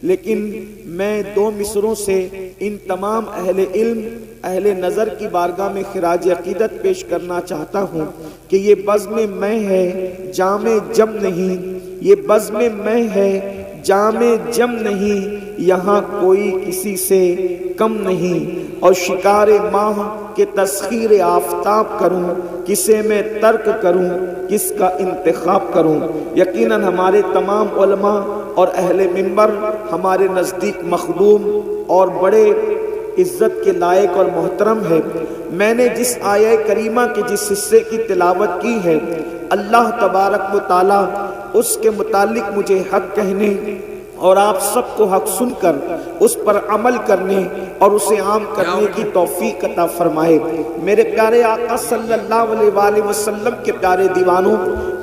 لیکن میں دو مصروں سے ان تمام اہل علم اہل نظر کی بارگاہ میں خراج عقیدت پیش کرنا چاہتا ہوں کہ یہ بزم میں ہے جام جم نہیں، یہ بزم میں ہے جام جم نہیں، یہاں کوئی کسی سے کم نہیں، اور شکار ماہ کے تسخیر آفتاب کروں، کسے میں ترک کروں، کس کا انتخاب کروں۔ یقیناً ہمارے تمام علماء اور اہل منبر ہمارے نزدیک مخدوم اور بڑے عزت کے لائق اور محترم ہے۔ میں نے جس آیہ کریمہ کے جس حصے کی تلاوت کی ہے، اللہ تبارک و تعالی اس کے متعلق مجھے حق کہنے اور آپ سب کو حق سن کر اس پر عمل کرنے اور اسے عام کرنے کی توفیق عطا فرمائے۔ میرے پیارے آقا صلی اللہ علیہ وآلہ وسلم کے پیارے دیوانوں،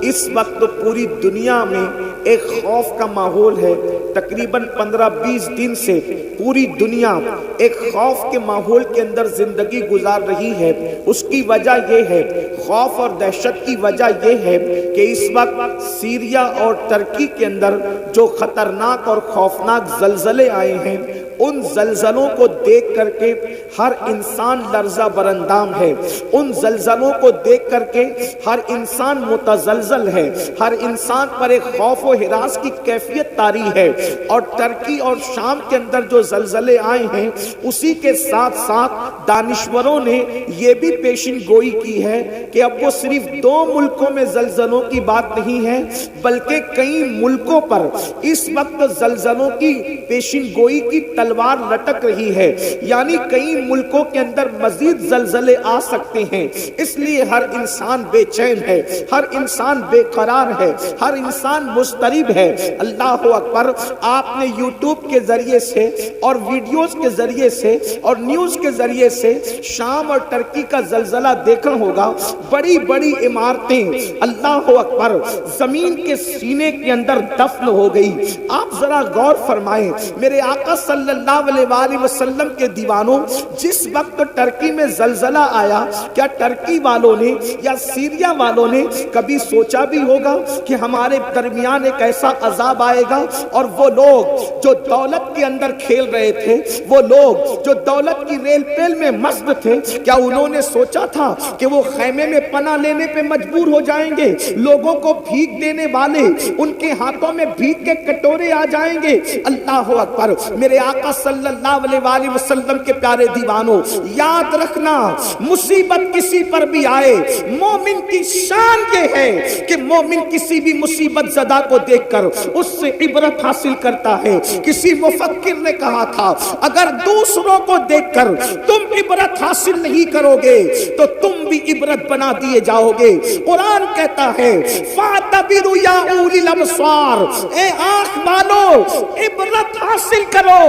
اس وقت پوری دنیا میں ایک خوف کا ماحول ہے۔ تقریباً 15-20 دن سے پوری دنیا ایک خوف کے ماحول کے اندر زندگی گزار رہی ہے۔ اس کی وجہ یہ ہے، خوف اور دہشت کی وجہ یہ ہے کہ اس وقت سیریا اور ترکی کے اندر جو خطرناک اور خوفناک زلزلے آئے ہیں، ان زلزلوں کو دیکھ کر کے ہر انسان لرزہ برندام ہے، ان زلزلوں کو دیکھ کر کے ہر انسان متزلزل ہے، ہر انسان پر ایک خوف و ہراس کی کیفیت طاری ہے۔ اور ترکی اور شام کے اندر جو زلزلے آئے ہیں، اسی کے ساتھ ساتھ دانشوروں نے یہ بھی پیشن گوئی کی ہے کہ اب وہ صرف 2 ملکوں میں زلزلوں کی بات نہیں ہے، بلکہ کئی ملکوں پر اس وقت زلزلوں کی پیشن گوئی کی تلوار لٹک رہی ہے، یعنی کئی ملکوں کے اندر مزید زلزلے آ سکتے ہیں۔ اس لیے ہر انسان بے چین ہے، ہر انسان بے قرار ہے، ہر انسان مضطرب ہے۔ اللہ اکبر! آپ نے یوٹیوب کے ذریعے سے اور ویڈیوز کے ذریعے سے اور نیوز کے ذریعے سے شام اور ترکی کا زلزلہ دیکھا ہوگا۔ بڑی بڑی عمارتیں اللہ اکبر زمین کے سینے کے اندر دفن ہو گئی۔ آپ ذرا غور فرمائیں، میرے آقا صلی اللہ علیہ وآلہ وسلم کے دیوانوں، جس وقت ٹرکی میں زلزلہ آیا، کیا ٹرکی والوں نے یا سیریا والوں نے کبھی سوچا بھی ہوگا کہ ہمارے درمیان ایک ایسا عذاب آئے گا؟ اور وہ لوگ جو دولت کے اندر کھیل رہے تھے، وہ لوگ جو دولت کی ریل پیل میں مست تھے، کیا انہوں نے سوچا تھا کہ وہ خیمے میں پناہ لینے پہ مجبور ہو جائیں گے؟ لوگوں کو بھیک دینے والے ان کے ہاتھوں میں بھیک کے کٹورے آ جائیں گے۔ اللہ اکبر! میرے آقا صلی اللہ علیہ وآلہ وسلم کے پیارے دیوانوں، یاد رکھنا، مصیبت کسی پر بھی آئے، مومن کی شان یہ ہے کہ مومن کسی بھی مصیبت زدہ کو دیکھ کر اس سے عبرت حاصل کرتا ہے۔ کسی مفکر نے کہا تھا، اگر دوسروں کو دیکھ کر تم عبرت حاصل نہیں کرو گے تو تم بھی عبرت بنا دیے جاؤ گے۔ قرآن کہتا ہے، فَاعْتَبِرُوا يَا أُولِي الْأَبْصَارِ، اے آنکھ والو عبرت حاصل کرو۔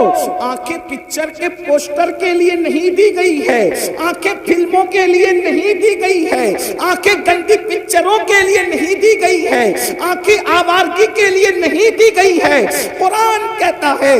آنکھیں پکچر کے پوسٹر کے لیے نہیں دی گئی ہے، آنکھیں فلموں کے لیے نہیں دی گئی ہے، آنکھیں گندی پکچروں کے لیے نہیں دی گئی ہے، آنکھیں آوارگی کے لیے نہیں دی گئی ہے۔ قرآن کہتا ہے،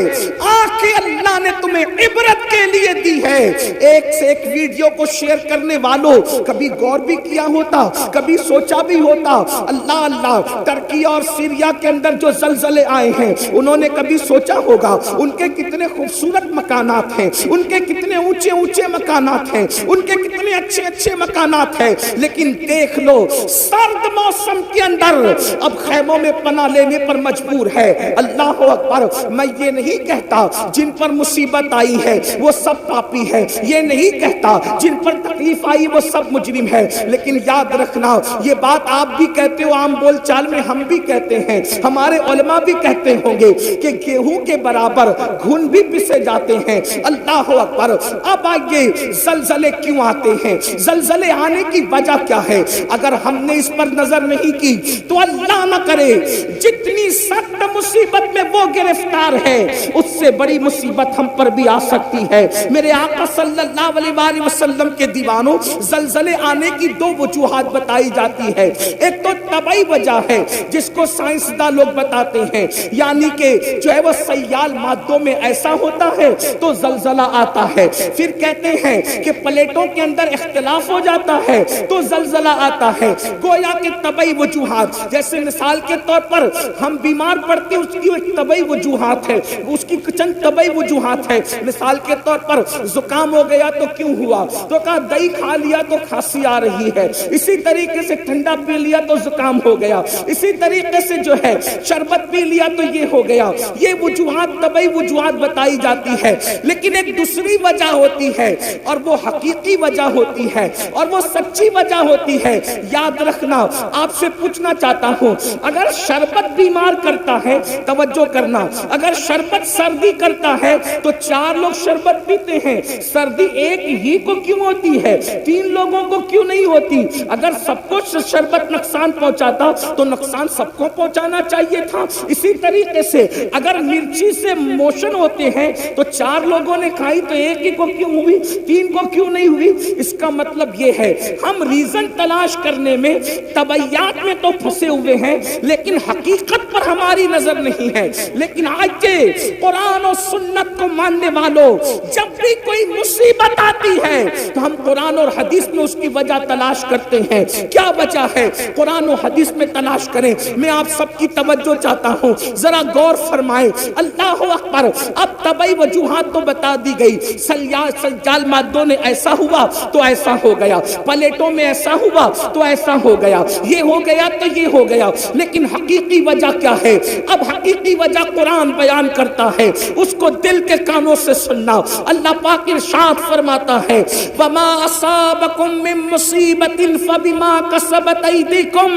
آنکھیں اللہ نے تمہیں عبرت کے لیے دی ہے۔ ایک سے ایک ویڈیو کو شیئر کرنے والوں، کبھی غور بھی کیا ہوتا، کبھی سوچا بھی ہوتا؟ اللہ اللہ! ترکی اور سیریا کے اندر جو زلزلے آئے ہیں، انہوں نے کبھی سوچا ہوگا ان کے کتنے خوبصورت مکانات ہیں، ان کے کتنے اونچے اونچے مکانات ہیں، ان کے کتنے اچھے اچھے مکانات ہیں، لیکن دیکھ لو سرد موسم کے اندر اب خیموں میں پناہ لینے پر مجبور ہے۔ اللہ اکبر! میں یہ نہیں کہتا جن پر مصیبت آئی ہے وہ سب پاپی ہے، یہ نہیں کہتا جن پر تکلیف آئی وہ سب مجرم ہے، لیکن یاد رکھنا، یہ بات آپ بھی کہتے ہو، عام بول چال میں ہم بھی کہتے ہیں، ہمارے علماء بھی کہتے ہوں گے کہ گیہوں کے برابر گھن بھی پسے جاتے ہیں۔ اللہ اکبر! اب آئیے، زلزلے کیوں آتے ہیں؟ زلزلے آنے کی وجہ کیا ہے؟ اگر ہم نے اس پر نظر نہیں کی تو اللہ نہ کرے جتنی سخت مصیبت میں وہ گرفتار ہے، اس سے بڑی مصیبت ہم پر بھی آ سکتی ہے۔ میرے آقا صلی اللہ علیہ وآلہ وسلم کے دیوانوں، زلزلے آنے کی 2 وجوہات بتائی جاتی ہے۔ ایک تو طبعی وجہ ہے جس کو سائنسداں لوگ بتاتے ہیں، یعنی کہ جو ہے وہ سیال مادوں میں ایسا ہوتا ہے تو زلزلہ آتا ہے، پھر کہتے ہیں کہ پلیٹوں کے اندر اختلاف ہو جاتا ہے تو زلزلہ آتا ہے۔ گویا کہ طبعی وجوہات، جیسے مثال کے طور پر ہم بیمار پڑتے اس کی ایک طبعی وجوہات ہے، اس کی چند طبعی وجوہات ہے۔ مثال کے طور پر زکام ہو گیا تو کیوں ہوا؟ تو کہا دہی کھا لیا تو کھانسی آ رہی ہے، اسی طریقے سے ٹھنڈا پی لیا تو زکام ہو گیا، اسی طریقے سے جو ہے شربت پی لیا تو یہ ہو گیا۔ یہ وجوہات طبعی وجوہات بتائی جاتی ہے، لیکن ایک دوسری وجہ ہوتی ہے اور وہ حقیقی وجہ ہوتی ہے اور وہ سچی وجہ ہوتی ہے۔ یاد رکھنا، آپ سے پوچھنا چاہتا ہوں، اگر شربت بیمار کرتا ہے، توجہ کرنا، اگر شربت سردی کرتا ہے تو 4 لوگ شربت پیتے ہیں، سردی ایک ہی کو کیوں ہوتی ہے؟ 3 لوگوں کو کیوں نہیں ہوتی؟ اگر سب کو شربت نقصان پہنچاتا تو نقصان سب کو پہنچانا چاہیے تھا۔ اسی طریقے سے اگر مرچی سے موشن ہوتے ہیں تو 4 لوگوں نے کھائی تو ایک ہی کو کیوں ہوئی، 3 کو کیوں نہیں ہوئی؟ اس کا مطلب یہ ہے ہم ریزن تلاش کرنے میں طبعیات میں تو پھنسے ہوئے ہیں لیکن حقیقت پر ہماری نظر نہیں ہے۔ لیکن آج کے قرآن و سنت کو ماننے والوں، جب بھی کوئی مصیبت آتی ہے تو ہم قرآن اور حدیث میں اس کی وجہ تلاش کرتے ہیں۔ کیا وجہ ہے؟ قرآن و حدیث میں تلاش کریں۔ میں آپ سب کی توجہ چاہتا ہوں، ذرا غور فرمائیں۔ اللہ اکبر۔ اب طبعی وجوہات تو بتا دی گئی، سیال مادوں نے ایسا ہوا تو ایسا ہو گیا، پلیٹوں میں ایسا ہوا تو ایسا ہو گیا، یہ ہو گیا تو یہ ہو گیا، لیکن حقیقی وجہ کیا ہے؟ اب حقیقی وجہ قرآن بیان کرتا ہے، اس کو دل کے کانوں سے سننا۔ اللہ پاک ارشاد فرماتا ہے وَمَا أَصَابَكُم مِّن مُّصِيبَةٍ فَبِمَا كَسَبَتْ أَيْدِيكُم،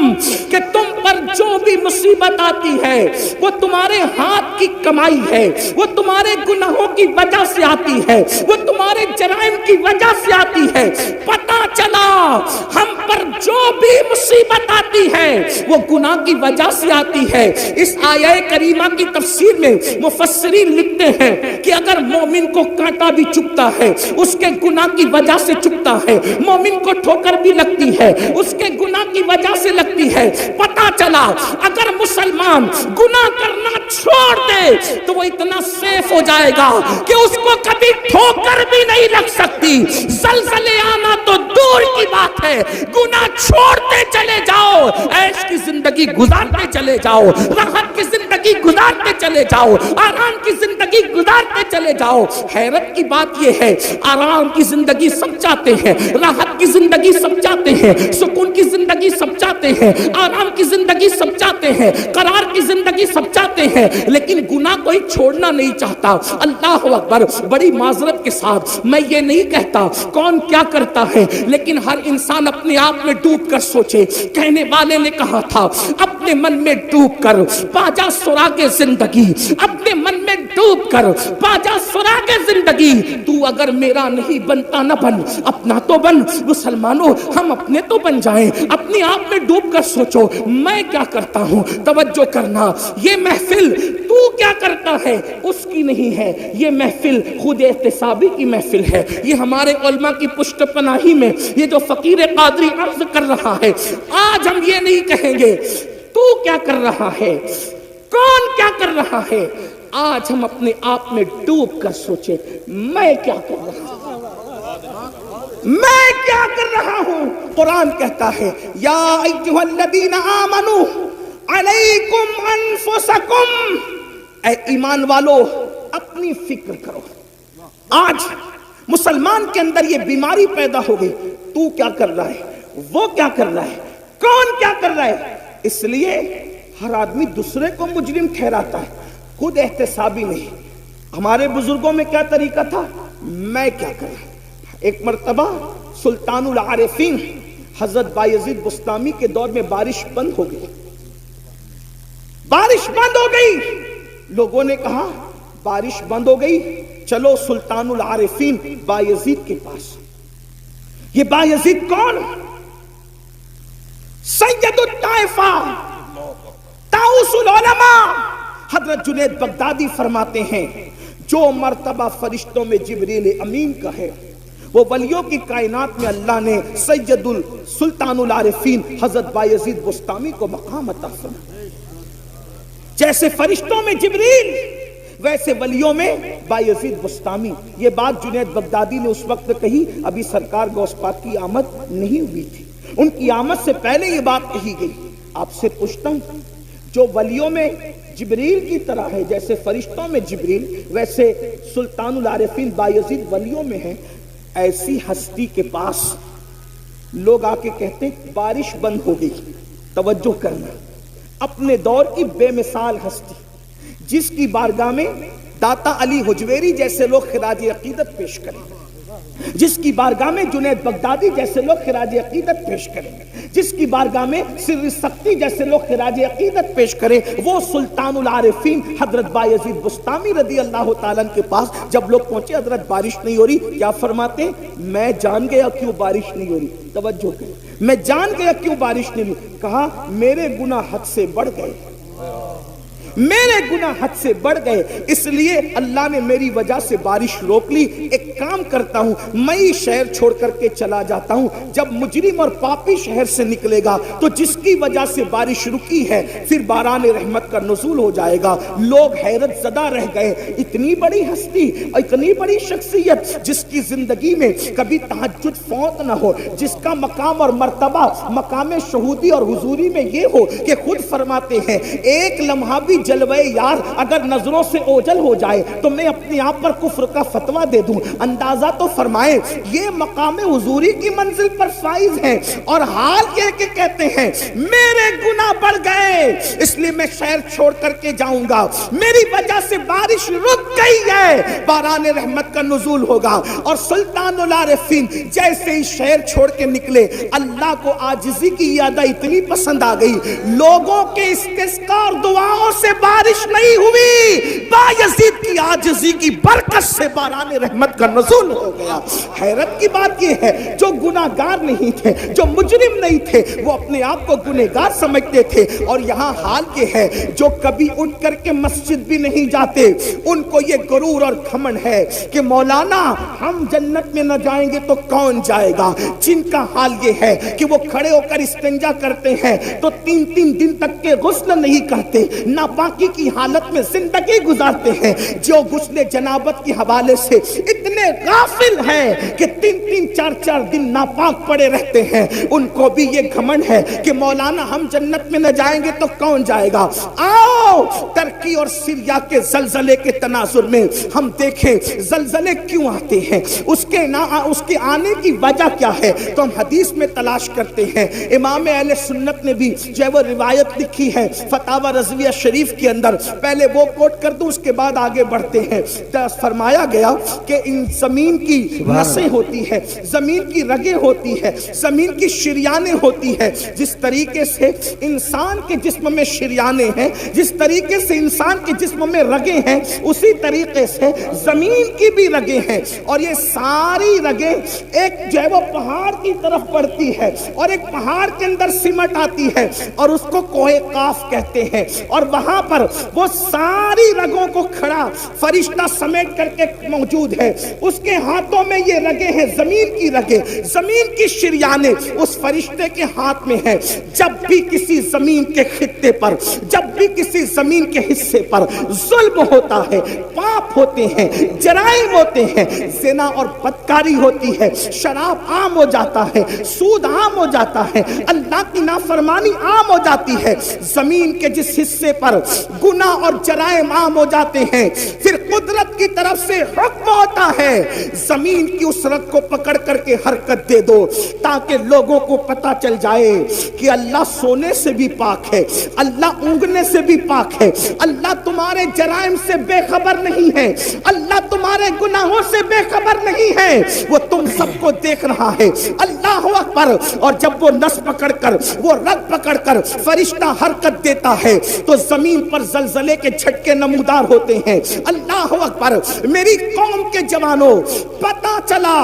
کہ تم پر جو بھی مصیبت آتی ہے وہ تمہارے ہاتھ کی کمائی ہے، وہ تمہارے گناہوں کی وجہ سے آتی ہے، وہ تمہارے جرائم کی وجہ سے آتی ہے۔ پتہ چلا ہم پر جو بھی مصیبت آتی ہے وہ گناہ کی وجہ سے آتی ہے۔ اس آیہ کریمہ کی تفسیر میں مفسرین لکھتے ہیں کہ اگر مومن کو کانٹا بھی چبھتا ہے اس کے گناہ کی وجہ سے چبھتا ہے، مومن کو ٹھوکر بھی لگتی ہے اس کے گناہ کی وجہ سے لگتی ہے۔ پتہ چلا اگر مسلمان گناہ کرنا چھوڑ دے تو وہ اتنا سیف ہو جائے گا کہ اس کو کبھی ٹھوکر بھی نہیں لگ سکتی، زلزلے آنا تو دور کی بات ہے۔ گناہ چھوڑتے چلے جاؤ، عیش کی زندگی گزارتے چلے جاؤ، راحت کی زندگی گزارتے چلے جاؤ، آرام کی زندگی گزارتے چلے جاؤ۔ حیرت کی بات یہ ہے آرام کی زندگی سب چاہتے ہیں، راحت کی زندگی سب چاہتے ہیں، سکون کی زندگی سب چاہتے ہیں، آرام کی زندگی سب چاہتے ہیں، قرار کی زندگی سب چاہتے ہیں، لیکن گناہ کوئی چھوڑنا نہیں چاہتا۔ اللہ اکبر۔ بڑی معذرت کے ساتھ میں یہ نہیں کہتا کون کیا کرتا ہے، لیکن ہر انسان اپنے آپ میں ڈوب کر سوچے۔ کہنے والے نے کہا تھا اپنے من میں ڈوب کر پاجا سراغ زندگی، اپنے من میں ڈوب کر پاجا سراغ زندگی، تو اگر میرا نہیں بنتا نہ بن، اپنا تو بن۔ مسلمانوں ہم اپنے تو بن جائیں، اپنے آپ میں ڈوب کر سوچو میں کیا کرتا ہوں۔ توجہ کرنا، یہ محفل تو کیا کرتا ہے اس کی نہیں ہے، یہ محفل خود احتسابی کی محفل ہے۔ یہ ہمارے علماء کی پشت پناہی میں یہ جو فقیر قادری عرض کر رہا ہے، آج ہم یہ نہیں کہیں گے تو کیا کر رہا ہے، کون کیا کر رہا ہے، آج ہم اپنے آپ میں ڈوب کر سوچیں میں کیا کر رہا ہوں، میں کیا کر رہا ہوں۔ قرآن کہتا ہے یا ایھا الذین آمنوا علیکم انفسکم، اے ایمان والو اپنی فکر کرو۔ آج مسلمان کے اندر یہ بیماری پیدا ہو گئی، تو کیا کر رہا ہے، وہ کیا کر رہا ہے، کون کیا کر رہا ہے۔ اس لیے ہر آدمی دوسرے کو مجرم ٹھہراتا ہے، خود احتسابی نہیں۔ ہمارے بزرگوں میں کیا طریقہ تھا، میں کیا کر رہا ہوں۔ ایک مرتبہ سلطان العارفین حضرت بایزید بسطامی کے دور میں بارش بند ہو گئی، بارش بند ہو گئی۔ لوگوں نے کہا بارش بند ہو گئی، چلو سلطان العارفین بایزید کے پاس۔ یہ بایزید کون؟ سید الطائفہ، طاؤس العلماء۔ حضرت جنید بغدادی فرماتے ہیں جو مرتبہ فرشتوں میں جبریل امین کا ہے، وہ ولیوں کی کائنات میں اللہ نے سید سلطان العارفین حضرت بایزید بسطامی کو مقام عطا فرمایا۔ جیسے فرشتوں میں جبریل، ویسے ولیوں میں بایزید بستامی. یہ بات جنید بغدادی نے اس وقت کہی، ابھی سرکار غوث پاک کی آمد نہیں ہوئی تھی، ان کی آمد سے پہلے یہ بات کہی گئی. آپ سے پوچھتا ہوں، جو ولیوں میں جبریل کی طرح ہے، جیسے فرشتوں میں جبریل، ویسے سلطان العارفین بایزید ولیوں میں ہے، ایسی ہستی کے پاس لوگ آ کے کہتے ہیں بارش بند ہو گئی. توجہ کرنا، اپنے دور کی بے مثال ہستی جس کی بارگاہ میں داتا علی حجویری جیسے لوگ خراج عقیدت پیش کریں، جس کی بارگاہ میں جنید بغدادی جیسے لوگ خراج عقیدت پیش کریں، جس کی بارگاہ میں سر سختی جیسے لوگ خراج عقیدت پیش کریں، وہ سلطان العارفین حضرت بایزید بستامی رضی اللہ تعالیٰ کے پاس جب لوگ پہنچے، حضرت بارش نہیں ہو رہی، کیا فرماتے ہیں؟ میں جان گیا کیوں بارش نہیں ہو رہی. توجہ کریں، میں جان گیا کیوں بارش نہیں ہوئی. کہا میرے گناہ حد سے بڑھ گئے، میرے گناہ حد سے بڑھ گئے، اس لیے اللہ نے میری وجہ سے بارش روک لی. ایک کام کرتا ہوں، میں ہی شہر چھوڑ کر کے چلا جاتا ہوں. جب مجرم اور پاپی شہر سے نکلے گا تو جس کی وجہ سے بارش رکی ہے پھر باران رحمت کا نزول ہو جائے گا. لوگ حیرت زدہ رہ گئے. اتنی بڑی ہستی، اتنی بڑی شخصیت جس کی زندگی میں کبھی تہجد فوت نہ ہو، جس کا مقام اور مرتبہ مقام شہودی اور حضوری میں یہ ہو کہ خود فرماتے ہیں ایک لمحہ بھی جلوے یار اگر نظروں سے اوجل ہو جائے تو میں اپنے آپ پر کفر کا فتویٰ دے دوں. اندازہ تو فرمائے یہ مقام حضوری کی منزل پر فائز ہیں اور حال کے کہتے ہیں میرے گناہ بڑھ گئے اس لیے میں شہر چھوڑ کر کے جاؤں گا، میری وجہ سے بارش رک گئی ہے، باران رحمت کا نزول ہوگا. اور سلطان العارفین جیسے ہی شہر چھوڑ کے نکلے، اللہ کو عاجزی کی یادہ اتنی پسند آ گئی، لوگوں کے استسقاء اور دعاؤں سے بارش نہیں ہوئی، بایزید کی عاجزی کی برکت سے باران رحمت کا نزول ہو گیا. حیرت کی بات یہ ہے جو گناہگار نہیں تھے، جو مجرم نہیں تھے، وہ اپنے آپ کو گنہگار سمجھتے تھے. اور یہاں حال یہ ہے جو کبھی اٹھ کر کے مسجد بھی نہیں جاتے، ان کو یہ غرور اور گھمنڈ ہے کہ مولانا ہم جنت میں نہ جائیں گے تو کون جائے گا. جن کا حال یہ ہے کہ وہ کھڑے ہو کر استنجا کرتے ہیں تو 3 دن تک کے غسل نہیں کرتے، ناپاکی کی حالت میں زندگی گزارتے ہیں، جو غسل جنابت کے حوالے سے اتنے غافل ہیں کہ 3-4 دن ناپاک پڑے رہتے ہیں، ان کو بھی یہ گھمنڈ ہے کہ مولانا ہم جنت میں نہ جائیں گے تو کون جائے گا. آؤ ترکی اور سیریا کے زلزلے کے تناظر میں ہم دیکھیں زلزلے کیوں آتے ہیں، اس کے آنے کی وجہ کیا ہے تو ہم حدیث میں تلاش کرتے ہیں. امام اہل سنت نے بھی جو ہے وہ روایت لکھی ہے فتاوی رضویہ شریف کے اندر، پہلے وہ کوٹ کر دوں اس کے بعد آگے بڑھتے ہیں. فرمایا گیا کہ ان زمین کی نسیں ہوتی ہے، زمین کی رگیں ہوتی ہے، زمین کی شریانیں ہوتی ہے. جس طریقے سے انسان کے جسم میں شریانیں ہیں، جس طریقے سے انسان کے جسم میں رگیں ہیں، اسی طریقے سے زمین کی بھی رگیں ہیں. اور یہ ساری رگیں ایک جو ہے وہ پہاڑ کی طرف بڑھتی ہے اور ایک پہاڑ کے اندر سمٹ آتی ہے اور اس کو کوہ قاف کہتے ہیں. اور وہاں پر وہ ساری رگوں کو کھڑا فرشتہ سمیٹ کر کے موجود ہے، اس کے ہاتھوں میں یہ رگیں ہیں، زمین کی رگیں، زمین کی شریانیں اس فرشتے کے ہاتھ میں ہے. جب بھی کسی زمین کے خطے پر، جب بھی کسی زمین کے حصے پر ظلم ہوتا ہے، پاپ ہوتے ہیں، جرائم ہوتے ہیں، زنا اور بدکاری ہوتی ہے، شراب عام ہو جاتا ہے، سود عام ہو جاتا ہے، اللہ کی نافرمانی عام ہو جاتی ہے، زمین کے جس حصے پر گناہ اور جرائم عام ہو جاتے ہیں، پھر قدرت کی طرف سے حکم ہوتا ہے زمین کی اس رگ کو پکڑ کر کے حرکت دے دو تاکہ لوگوں کو پتا چل جائے کہ اللہ سونے سے بھی پاک ہے، اللہ اونگنے سے بھی پاک ہے، اللہ تمہارے جرائم سے بے خبر نہیں ہے، اللہ تمہارے گناہوں سے بے خبر نہیں ہے، وہ تم سب کو دیکھ رہا ہے. اللہ اکبر. اور جب وہ نس پکڑ کر، وہ رگ پکڑ کر فرشتہ حرکت دیتا ہے تو زمین پر زلزلے کے جھٹکے نمودار ہوتے ہیں. اللہ اللہ اکبر میری قوم کے جوانوں، پتہ چلا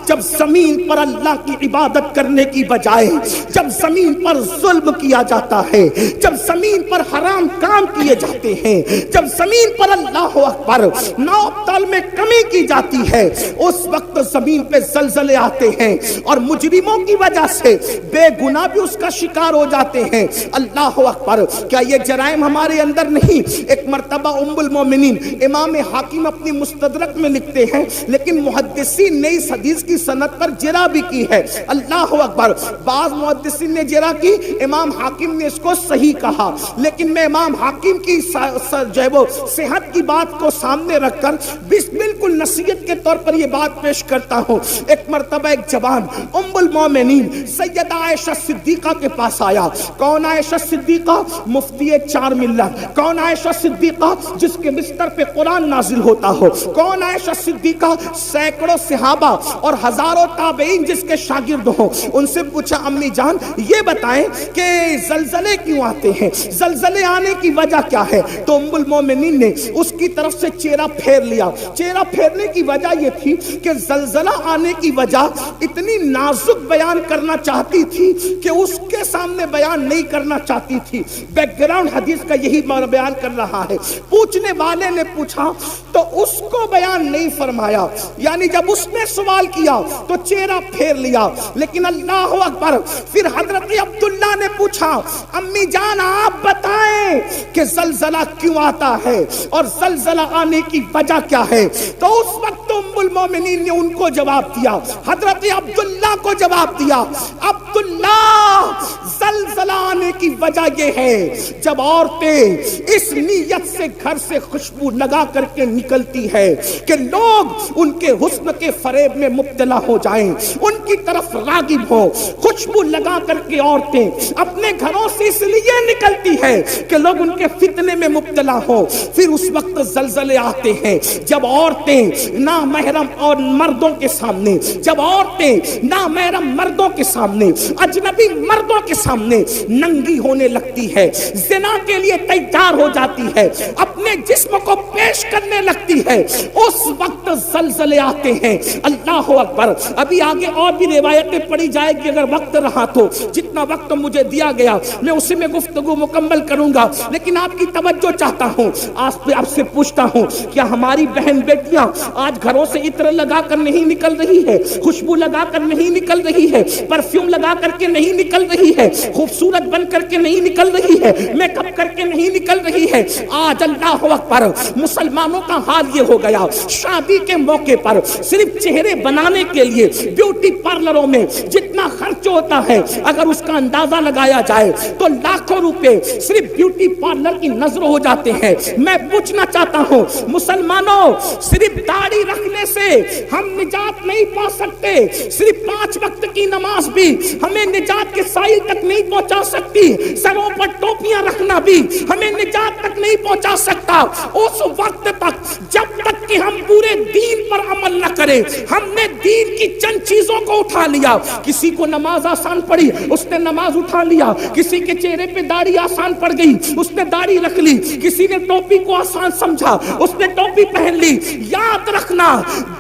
جب زمین پر اللہ کی عبادت کرنے کی بجائے جب زمین پر ظلم کیا جاتا ہے، جب زمین پر حرام کام کیے جاتے ہیں، جب زمین پر اللہ اکبر نوتل میں کمی کی جاتی ہے، اس وقت زمین پہ زلزلے آتے ہیں اور مجرموں کی وجہ سے بے گناہ بھی اس کا شکار ہو جاتے ہیں۔ اللہ اکبر، کیا یہ جرائم ہمارے اندر نہیں؟ ایک مرتبہ ام المومنین امام حاکم اپنی مستدرک میں لکھتے ہیں، لیکن محدثین نے اس حدیث کی سند پر جرح بھی کی ہے۔ اللہ اکبر، بعض محدثین نے جرح کی، امام حاکم نے اس کو صحیح کہا، لیکن میں امام حاکم کی جو ہے وہ صحت کی بات کو سامنے رکھ کر بالکل نصیحت کے طور پر یہ بات پیش کرتا ہوں۔ ایک مرتبہ ایک جوان ام المومنین سیدہ عائشہ صدیقہ کے پاس آیا۔ کون عائشہ صدیقہ؟ مفتی چار ملت۔ کون عائشہ صدیقہ؟ جس کے بستر پہ قرآن نازل ہوتا ہو۔ کون عائشہ صدیقہ؟ سینکڑوں صحابہ اور ہزاروں تابعین جس کے شاگرد ہوں۔ ان سے پوچھا امی جان یہ بتائیں کہ زلزلے کیوں آتے ہیں، زلزلے آنے کی وجہ کیا ہے؟ تو ام المومنین نے اس کی طرف سے چہرہ پھیر لیا۔ چہرہ پھیرنے کی وجہ یہ تھی کہ زلزلہ آنے کی وجہ اتنی نازک بیان کرنا چاہتی تھی کہ اس کے سامنے بیان نہیں کرنا چاہتی تھی۔ بیک گراؤنڈ حدیث کا یہی بیان کر رہا ہے۔ پوچھنے والے نے پوچھا تو اس کو بیان نہیں فرمایا، یعنی جب اس نے سوال کیا تو چہرہ پھیر لیا۔ لیکن اللہ اکبر، پھر حضرت عبداللہ نے پوچھا امی جان آپ بتائیں کہ زلزلہ کیوں آتا ہے اور زلزلہ آنے کی وجہ کیا ہے؟ تو اس وقت ام المومنین نے ان کو جواب دیا، حضرت عبداللہ کو جواب دیا، عبداللہ زلزلہ آنے کی وجہ یہ ہے جب عورتیں اس نیت سے گھر سے خوشبو لگا کر کے نکلتی ہے کہ لوگ ان کے حسن کے فریب میں مبتلا ہو جائیں، ان کی طرف راغب ہو۔ خوشبو لگا کر کے عورتیں اپنے گھروں سے اس لیے نکلتی ہے کہ لوگ ان کے فتنے میں مبتلا ہو۔ پھر اس وقت زلزلے آتے ہیں جب عورتیں نامحرم اور مردوں کے سامنے، جب عورتیں نامحرم مردوں کے سامنے، اجنبی مردوں کے سامنے ننگی ہونے لگتی ہے، زنا کے لیے تیار ہو جاتی ہے، اپنے جسم کو پیش کرنے لگتی ہے، اس وقت زلزلے آتے ہیں۔ اللہ اکبر، ابھی آگے اور بھی روایتیں پڑھی جائے گی، اگر وقت رہا تو جتنا وقت مجھے دیا گیا میں اسی میں گفتگو مکمل کروں گا، لیکن آپ کی توجہ چاہتا ہوں۔ آپ سے پوچھتا ہوں کیا ہماری بہن بیٹیاں آج گھروں سے عطر لگا کر نہیں نکل رہی ہے، خوشبو لگا کر نہیں نکل رہی ہے، پرفیوم لگا کر کے نہیں نکل رہی ہے، خوبصورت بن کر کے نہیں نکل رہی ہے، میک اپ کر کے نہیں نکل رہی ہے؟ آج اللہ اکبر مسلمانوں کا حال یہ ہو گیا، شادی کے موقع پر صرف چہرے بنانے کے لیے بیوٹی پارلروں میں جتنا خرچ ہوتا ہے اگر اس کا اندازہ لگایا جائے تو لاکھوں روپے صرف بیوٹی پارلر کی نظر ہو جاتے ہیں۔ میں پوچھنا چاہتا ہوں مسلمانوں، صرف داڑھی رکھنے سے ہم نجات نہیں پا سکتے، صرف 5 وقت کی نماز بھی ہمیں نجات کے سائل تک نہیں پہنچا سکتی، سروں پر ٹوپیاں رکھنا بھی ہمیں نجات تک نہیں پہنچا سکتا۔ اس وقت تک جب تک کہ ہم پورے دین پر عمل نہ کریں، ہم نے دین کی چند چیزوں کو اٹھا لیا، کسی کو نماز آسان پڑی اس نے نماز اٹھا لیا، کسی کے چہرے پہ داڑھی آسان پڑ گئی اس نے داڑھی رکھ لی، کسی نے ٹوپی کو آسان سمجھا اس نے ٹوپی پہن لی۔ یاد رکھنا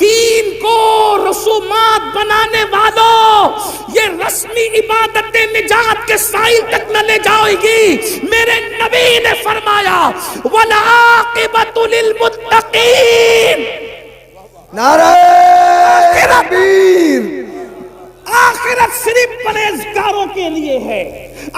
دین کو رسومات بنانے والوں، یہ رسمی عبادتیں نجات کے سائل تک نہ لے جائے گی۔ میرے نبی نے فرمایا والعاقبۃ للمتقین، نعرہ تکبیر، آخرت صرف پرہیزگاروں کے لیے ہے،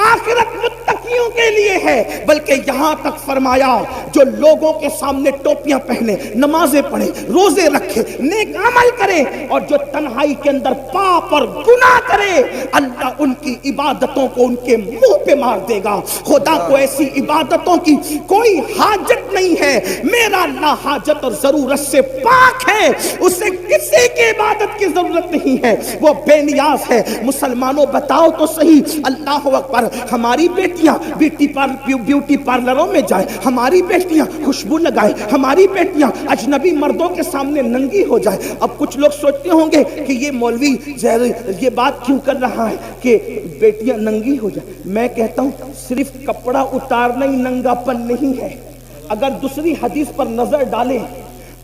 آخرت متقیوں کے لیے ہے۔ بلکہ یہاں تک فرمایا جو لوگوں کے سامنے ٹوپیاں پہنے، نمازیں پڑھے، روزے رکھے، نیک عمل کرے، اور جو تنہائی کے اندر پاپ اور گناہ کرے، اللہ ان کی عبادتوں کو ان کے منہ پہ مار دے گا۔ خدا کو ایسی عبادتوں کی کوئی حاجت نہیں ہے، میرا اللہ حاجت اور ضرورت سے پاک ہے، اسے کسی کی عبادت کی ضرورت نہیں ہے، وہ بے نیاز ہے۔ مسلمانوں بتاؤ تو صحیح، اللہ اکبر، ہماری بیٹیاں بیوٹی پارلروں میں جائیں، ہماری بیٹیاں خوشبو لگائیں، ہماری بیٹیاں اجنبی مردوں کے سامنے ننگی ہو جائیں۔ اب کچھ لوگ سوچتے ہوں گے کہ یہ مولوی یہ بات کیوں کر رہا ہے کہ بیٹیاں ننگی ہو جائیں؟ میں کہتا ہوں صرف کپڑا اتارنا ہی ننگا پن نہیں ہے۔ اگر دوسری حدیث پر نظر ڈالیں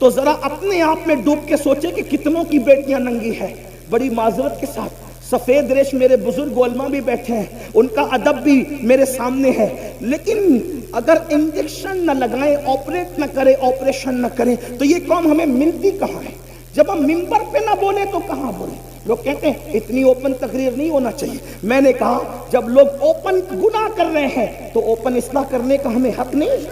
تو ذرا اپنے آپ میں ڈوب کے سوچے کہ کتنوں کی بیٹیاں ننگی ہیں. بڑی معذرت کے ساتھ سفید ریش میرے بزرگ علماء بھی بیٹھے ہیں, ان کا ادب بھی میرے سامنے ہے, لیکن اگر انجیکشن نہ لگائیں, آپریٹ نہ کریں, آپریشن نہ کریں, تو یہ قوم ہمیں ملتی کہاں ہے؟ جب ہم منبر پہ نہ بولے تو کہاں بولے؟ لوگ کہتے ہیں اتنی اوپن تقریر نہیں ہونا چاہیے. میں نے کہا جب لوگ اوپن گناہ کر رہے ہیں تو اوپن اصلاح کرنے کا ہمیں حق نہیں؟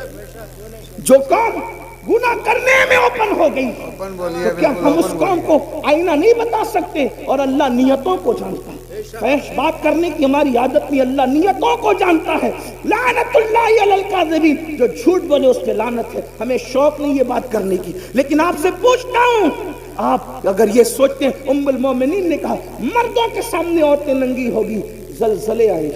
جو قوم گناہ کرنے میں اوپن ہو گئی تو کیا ہم اس قوم کو آئینہ نہیں بتا سکتے؟ اور اللہ نیتوں کو جانتا ہے. فحش بات کرنے کی ہماری عادت نہیں, اللہ نیتوں کو جانتا ہے. لعنت اللہ علی الکاذبین, جو جھوٹ بولے اس پہ لعنت ہے. ہمیں شوق نہیں یہ بات کرنے کی, لیکن آپ سے پوچھتا ہوں, آپ اگر یہ سوچتے ہیں, ام المومنین نے کہا مردوں کے سامنے عورتیں ننگی ہوگی, زلزلے آئے,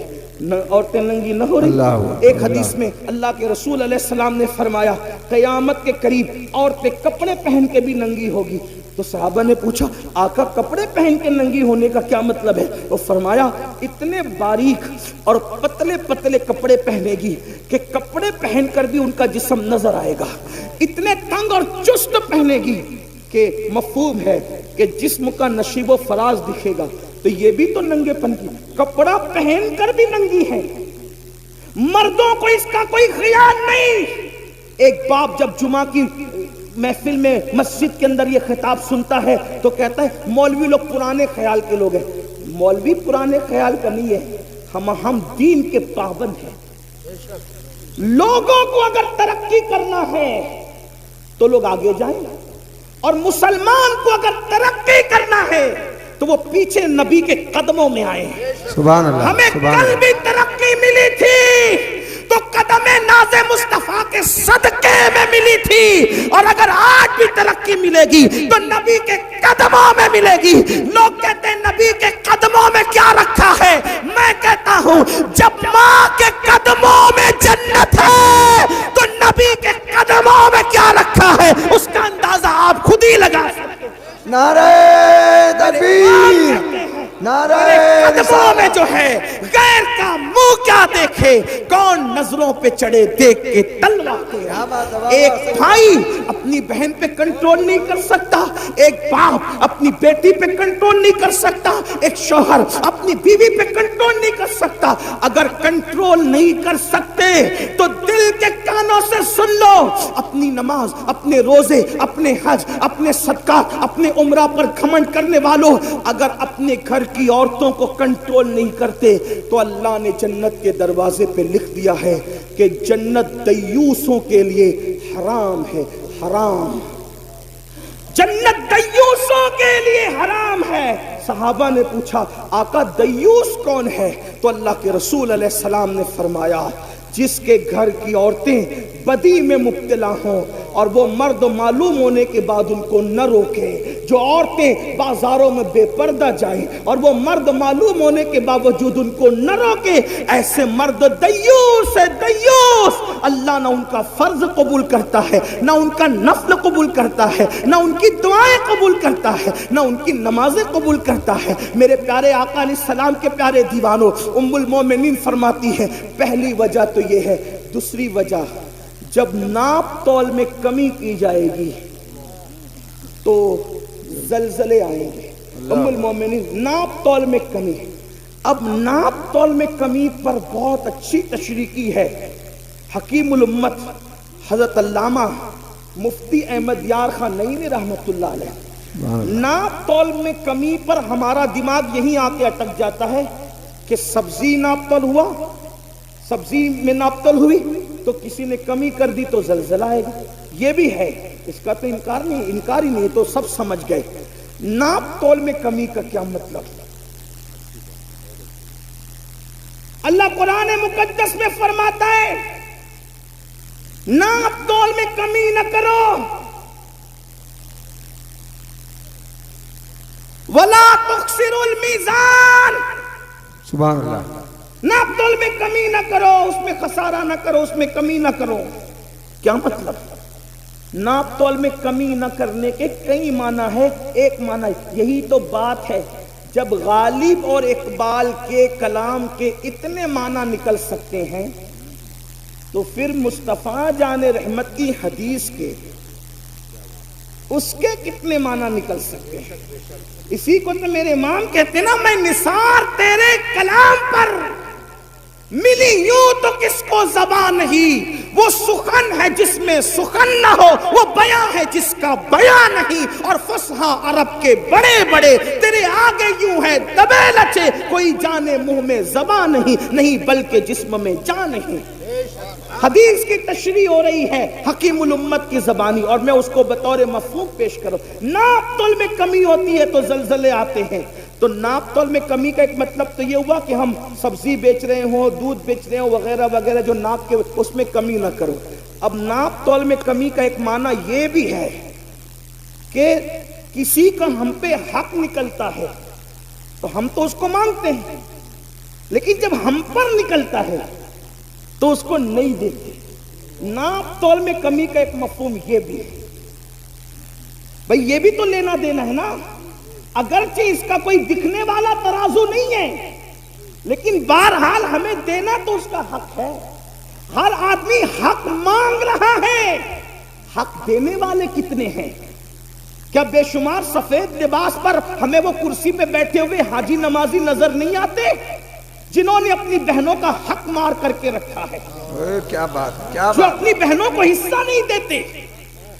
عورتیں ننگی نہ ہو رہی. ایک حدیث میں اللہ کے رسول علیہ السلام نے فرمایا قیامت کے قریب عورتیں کپڑے پہن کے بھی ننگی ہوگی. تو صحابہ نے پوچھا آقا کپڑے پہن کے ننگی ہونے کا کیا مطلب ہے؟ وہ فرمایا اتنے باریک اور پتلے پتلے کپڑے پہنے گی کہ کپڑے پہن کر بھی ان کا جسم نظر آئے گا. اتنے تنگ اور چست پہنے گی کہ مفہوم ہے کہ جسم کا نشیب و فراز دکھے گا. تو یہ بھی تو ننگے پن کی, کپڑا پہن کر بھی ننگی ہے. مردوں کو اس کا کوئی خیال نہیں. ایک باپ جب جمعہ کی محفل میں مسجد کے اندر یہ خطاب سنتا ہے تو کہتا ہے مولوی لوگ پرانے خیال کے لوگ ہیں. مولوی پرانے خیال کا نہیں ہے, ہم دین کے پابند ہیں. لوگوں کو اگر ترقی کرنا ہے تو لوگ آگے جائیں, اور مسلمان کو اگر ترقی کرنا ہے تو وہ پیچھے نبی کے قدموں میں آئے. سبحان اللہ. ہمیں کل بھی ترقی ملی تھی تو قدم ناز مصطفیٰ کے صدقے میں ملی تھی, اور اگر آج بھی ترقی ملے گی تو نبی کے قدموں میں ملے گی. لوگ کہتے ہیں نبی کے قدموں میں کیا رکھا ہے؟ میں کہتا ہوں جب ماں کے قدموں میں جنت ہے تو نبی کے قدموں میں کیا رکھا ہے اس کا اندازہ آپ خود ہی لگا سکتے. نعرہ تکبیر, نعرہ قدموں میں جو ہے غیر کا منہ کیا دیکھے, کون نظروں پہ چڑھے دیکھ کے تلوا کے. ایک بھائی اپنی بہن پہ کنٹرول نہیں کر سکتا, ایک باپ اپنی بیٹی پہ کنٹرول نہیں کر سکتا, ایک شوہر اپنی بیوی پہ کنٹرول نہیں کر سکتا. اگر کنٹرول نہیں کر سکتے تو دل کے کانوں سے سن لو, اپنی نماز, اپنے روزے, اپنے حج, اپنے صدقات, اپنے عمرہ پر گھمنڈ کرنے والوں, اگر اپنے گھر کی عورتوں کو کنٹرول نہیں کرتے تو اللہ نے جنت کے دروازے پہ لکھ دیا ہے کہ جنت دیوسوں کے لیے حرام ہے. حرام, جنت دیوسوں کے لیے حرام ہے. صحابہ نے پوچھا آقا دیوس کون ہے؟ تو اللہ کے رسول علیہ السلام نے فرمایا جس کے گھر کی عورتیں بدی میں مبتلا ہوں اور وہ مرد معلوم ہونے کے بعد ان کو نہ روکے, جو عورتیں بازاروں میں بے پردہ جائیں اور وہ مرد معلوم ہونے کے باوجود ان کو نہ روکے, ایسے مرد دیوس ہے. دیوس اللہ نہ ان کا فرض قبول کرتا ہے, نہ ان کا نفل قبول کرتا ہے, نہ ان کی دعائیں قبول کرتا ہے, نہ ان کی نمازیں قبول کرتا ہے. میرے پیارے آقا علیہ السلام کے پیارے دیوانوں, ام المومنین فرماتی ہے پہلی وجہ تو یہ ہے. دوسری وجہ, جب ناپ تول میں کمی کی جائے گی تو زلزلے آئیں گے. ام المومنین ناپ تول میں کمی. اب ناپ تول میں کمی پر بہت اچھی تشریح کی ہے حکیم الامت حضرت علامہ مفتی احمد یار خان نعیمی رحمت اللہ علیہ. ناپ تول میں کمی پر ہمارا دماغ یہیں آ کے اٹک جاتا ہے کہ سبزی ناپ تول ہوا, سبزی میں ناپ تول ہوئی تو کسی نے کمی کر دی تو زلزلہ آئے گا. یہ بھی ہے, اس کا تو انکار ہی نہیں, تو سب سمجھ گئے. ناپ تول میں کمی کا کیا مطلب؟ اللہ قرآن مقدس میں فرماتا ہے ناپ تول میں کمی نہ کرو, وَلَا تُخْسِرُوا الْمِيزَانَ. سبحان اللہ. ناپ تول میں کمی نہ کرو, اس میں خسارہ نہ کرو, اس میں کمی نہ کرو. کیا مطلب؟ ناپ تول میں کمی نہ کرنے کے کئی معنی ہے. ایک معنی یہی تو بات ہے, جب غالب اور اقبال کے کلام کے اتنے معنی نکل سکتے ہیں تو پھر مصطفیٰ جان رحمت کی حدیث کے اس کے کتنے معنی نکل سکتے ہیں. اسی کو تو میرے امام کہتے ہیں نا، میں نثار تیرے کلام پر ملی یوں تو کس کو زبان نہیں. وہ سخن ہے جس میں سخن نہ ہو، وہ بیاں ہے جس کا بیاں نہیں. اور فصحا عرب کے بڑے بڑے تیرے آگے یوں ہے دبے لچے، کوئی جانے منہ میں زبان نہیں بلکہ جسم میں جان نہیں. حدیث کی تشریح ہو رہی ہے حکیم الامت کی زبانی، اور میں اس کو بطور مفہوم پیش کروں. ناپ تول میں کمی ہوتی ہے تو زلزلے آتے ہیں. تو ناپ تول میں کمی کا ایک مطلب تو یہ ہوا کہ ہم سبزی بیچ رہے ہوں، دودھ بیچ رہے ہوں وغیرہ وغیرہ، جو ناپ کے اس میں کمی نہ کرو. اب ناپ تول میں کمی کا ایک معنی یہ بھی ہے کہ کسی کا ہم پہ حق نکلتا ہے تو ہم تو اس کو مانگتے ہیں، لیکن جب ہم پر نکلتا ہے تو اس کو نہیں دیتے. ناپ تول میں کمی کا ایک مفہوم یہ بھی ہے. بھئی یہ بھی تو لینا دینا ہے نا، اگرچہ اس کا کوئی دکھنے والا ترازو نہیں ہے، لیکن بہرحال ہمیں دینا تو اس کا حق ہے. ہر آدمی حق مانگ رہا ہے. حق دینے والے کتنے ہیں؟ کیا بے شمار سفید لباس پر ہمیں وہ کرسی پہ بیٹھے ہوئے حاجی نمازی نظر نہیں آتے جنہوں نے اپنی بہنوں کا حق مار کر کے رکھا ہے؟ کیا بات، کیا جو بات. اپنی بہنوں کو حصہ نہیں دیتے.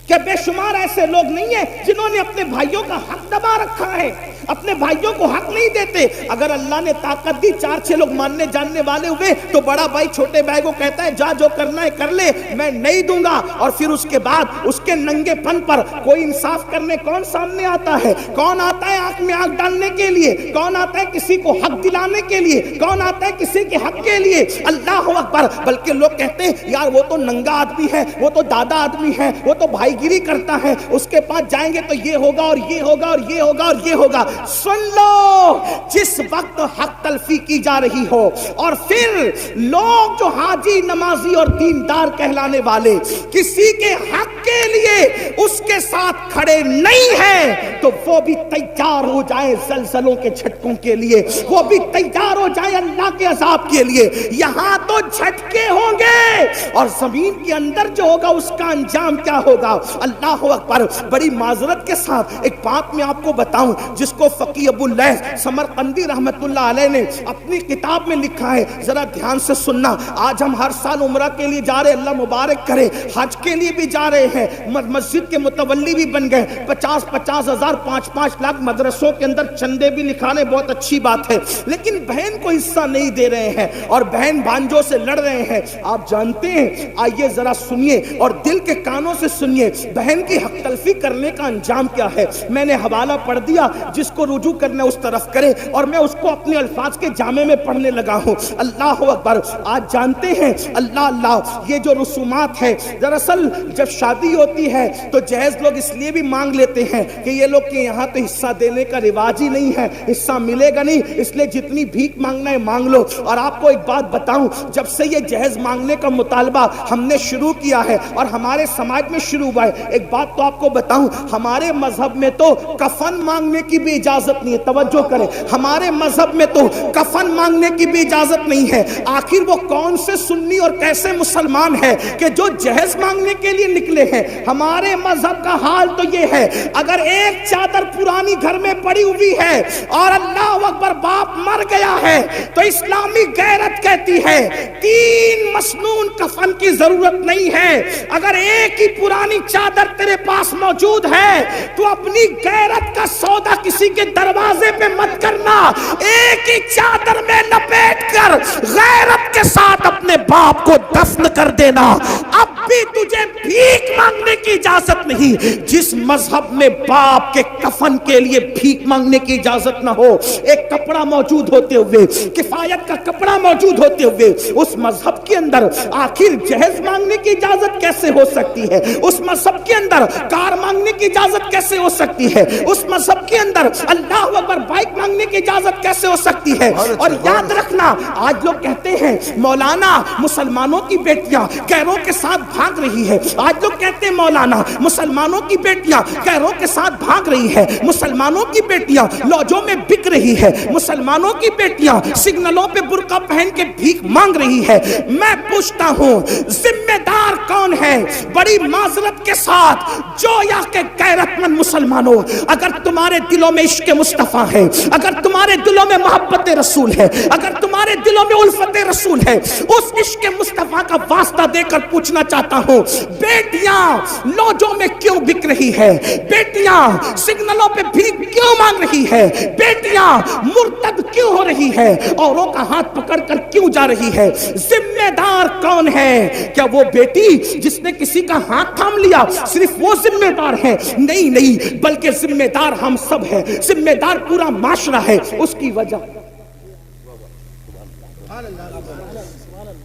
کیا بے شمار ایسے لوگ نہیں ہیں جنہوں نے اپنے بھائیوں کا حق دبا رکھا ہے، اپنے بھائیوں کو حق نہیں دیتے؟ اگر اللہ نے طاقت دی، 4-6 لوگ ماننے جاننے والے ہوئے تو بڑا بھائی چھوٹے بھائی کو کہتا ہے جا جو کرنا ہے کر لے، میں نہیں دوں گا. اور پھر اس کے بعد اس کے ننگے پن پر کوئی انصاف کرنے کون سامنے آتا ہے؟ کون آتا ہے آنکھ میں آنکھ ڈالنے کے لیے؟ کون آتا ہے کسی کو حق دلانے کے لیے؟ کون آتا ہے کسی کے حق کے لیے؟ اللہ اکبر. بلکہ لوگ کہتے ہیں یار وہ تو ننگا آدمی ہے، وہ تو دادا آدمی ہے، وہ تو بھائی گیری کرتا ہے، اس کے پاس جائیں گے تو یہ ہوگا اور یہ ہوگا اور یہ ہوگا اور یہ ہوگا. سن لو، جس وقت حق تلفی کی جا رہی ہو اور پھر لوگ جو حاجی نمازی اور دیندار کہلانے والے کسی کے حق کے لیے اس کے ساتھ کھڑے نہیں ہیں تو وہ بھی تیار ہو جائیں زلزلوں کے جھٹکوں کے لیے، وہ بھی تیار ہو جائیں اللہ کے عذاب کے لیے. یہاں تو جھٹکے ہوں گے اور زمین کے اندر جو ہوگا اس کا انجام کیا ہوگا؟ اللہ اکبر. بڑی معذرت کے ساتھ ایک بات میں آپ کو بتاؤں جس کو فقی ابو اللیث سمرقندی رحمت اللہ علیہ نے اپنی کتاب میں لکھا ہے، ذرا دھیان سے سننا. آج ہم ہر سال عمرہ کے لیے جا رہے، اللہ مبارک کرے، حج کے لیے بھی جا رہے ہیں، مسجد کے متولی بھی بن گئے، 50-50 ہزار 5-5 لاکھ مدرسوں کے اندر چندے بھی لکھانے، بہت اچھی بات ہے، لیکن بہن کو حصہ نہیں دے رہے ہیں اور بہن بھانجوں سے لڑ رہے ہیں. آپ جانتے ہیں، آئیے ذرا سنیے اور دل کے کانوں سے سنیے بہن کی حق تلفی کرنے کا انجام کیا ہے. میں نے حوالہ پڑھ دیا، جس کو رجوع کرنا اس طرف کرے، اور میں اس کو اپنے الفاظ کے جامع میں پڑھنے لگا ہوں. اللہ اکبر. آج جانتے ہیں اللہ یہ جو رسومات ہے، دراصل جب شادی ہوتی ہے تو جہیز لوگ اس لیے بھی مانگ لیتے ہیں کہ یہ لوگ کے یہاں تو حصہ دینے کا رواج ہی نہیں ہے، حصہ ملے گا نہیں، اس لیے جتنی بھیک مانگنا ہے مانگ لو. اور آپ کو ایک بات بتاؤں، جب سے یہ جہیز مانگنے کا مطالبہ ہم نے شروع کیا ہے اور ہمارے سماج میں شروع ہوا ہے، ایک بات تو آپ کو بتاؤں، ہمارے مذہب میں تو کفن مانگنے کی بھی اجازت نہیں ہے. توجہ کریں، ہمارے مذہب میں تو کفن مانگنے کی بھی اجازت نہیں ہے. آخر وہ کون سے سنی اور کیسے مسلمان ہے کہ جو جہیز مانگنے کے لیے نکلے ہیں؟ ہمارے مذہب کا حال تو یہ ہے، اگر ایک چادر پرانی گھر میں پڑی ہوئی ہے اور اللہ اکبر باپ مر گیا ہے تو اسلامی غیرت کہتی ہے 3 مسنون کفن کی ضرورت نہیں ہے. اگر ایک ہی پرانی چادر تیرے پاس موجود ہے تو اپنی غیرت کا سودا کسی کے دروازے پہ مت کرنا. ایک ہی چادر میں لپیٹ کر غیرت کے ساتھ اپنے باپ کو دفن کر دینا. اب بھی تجھے بھیک مانگنے کی اجازت نہیں. جس مذہب میں باپ کے کفن کے لیے بھیک مانگنے کی اجازت نہ ہو، ایک کپڑا موجود ہوتے ہوئے، کفایت کا کپڑا موجود ہوتے ہوئے، اس مذہب کے اندر آخر جہیز مانگنے کی اجازت کیسے ہو سکتی ہے؟ اس مذہب کے اندر کار مانگنے کی اجازت کیسے ہو سکتی ہے؟ اس مذہب کے اندر اللہ اکبر بائک مانگنے کی اجازت کیسے ہو سکتی ہے؟ اور یاد رکھنا، آج لوگ کہتے ہیں مولانا مسلمانوں کی بیٹیاں غیروں کے ساتھ بھاگ رہی ہے. آج لوگ کہتے ہیں مولانا مسلمانوں کی بیٹیاں غیروں کے ساتھ بھاگ رہی ہے، مسلمانوں کی بیٹیاں لوجوں میں بک رہی ہے، مسلمانوں کی بیٹیاں سگنلوں پہ برقع پہن کے بھیک مانگ رہی ہے. میں پوچھتا ہوں ذمہ دار کون کون ہے؟ بڑی معذرت کے ساتھ جو یا کہ غیرت مند مسلمانوں، اگر تمہارے دلوں میں عشق مصطفیٰ ہے، اگر تمہارے دلوں میں محبت رسول ہے، اگر تمہارے دلوں میں الفت رسول ہے، اس عشق مصطفیٰ کا واسطہ دے کر پوچھنا چاہتا ہوں، بیٹیاں لوجوں میں کیوں بک رہی ہے؟ بیٹیاں سگنلوں پہ بھیک کیوں مانگ رہی ہے؟ بیٹیاں مرتد کیوں ہو رہی ہے؟ اوروں کا ہاتھ پکڑ کر کیوں جا رہی ہے؟ ذمہ دار کون ہے؟ کیا وہ بیٹی جس نے کسی کا ہاتھ تھام لیا صرف وہ ذمہ دار ہے؟ نہیں نہیں، بلکہ ذمہ دار ہم سب ہیں، ذمہ دار پورا معاشرہ ہے۔ اس کی وجہ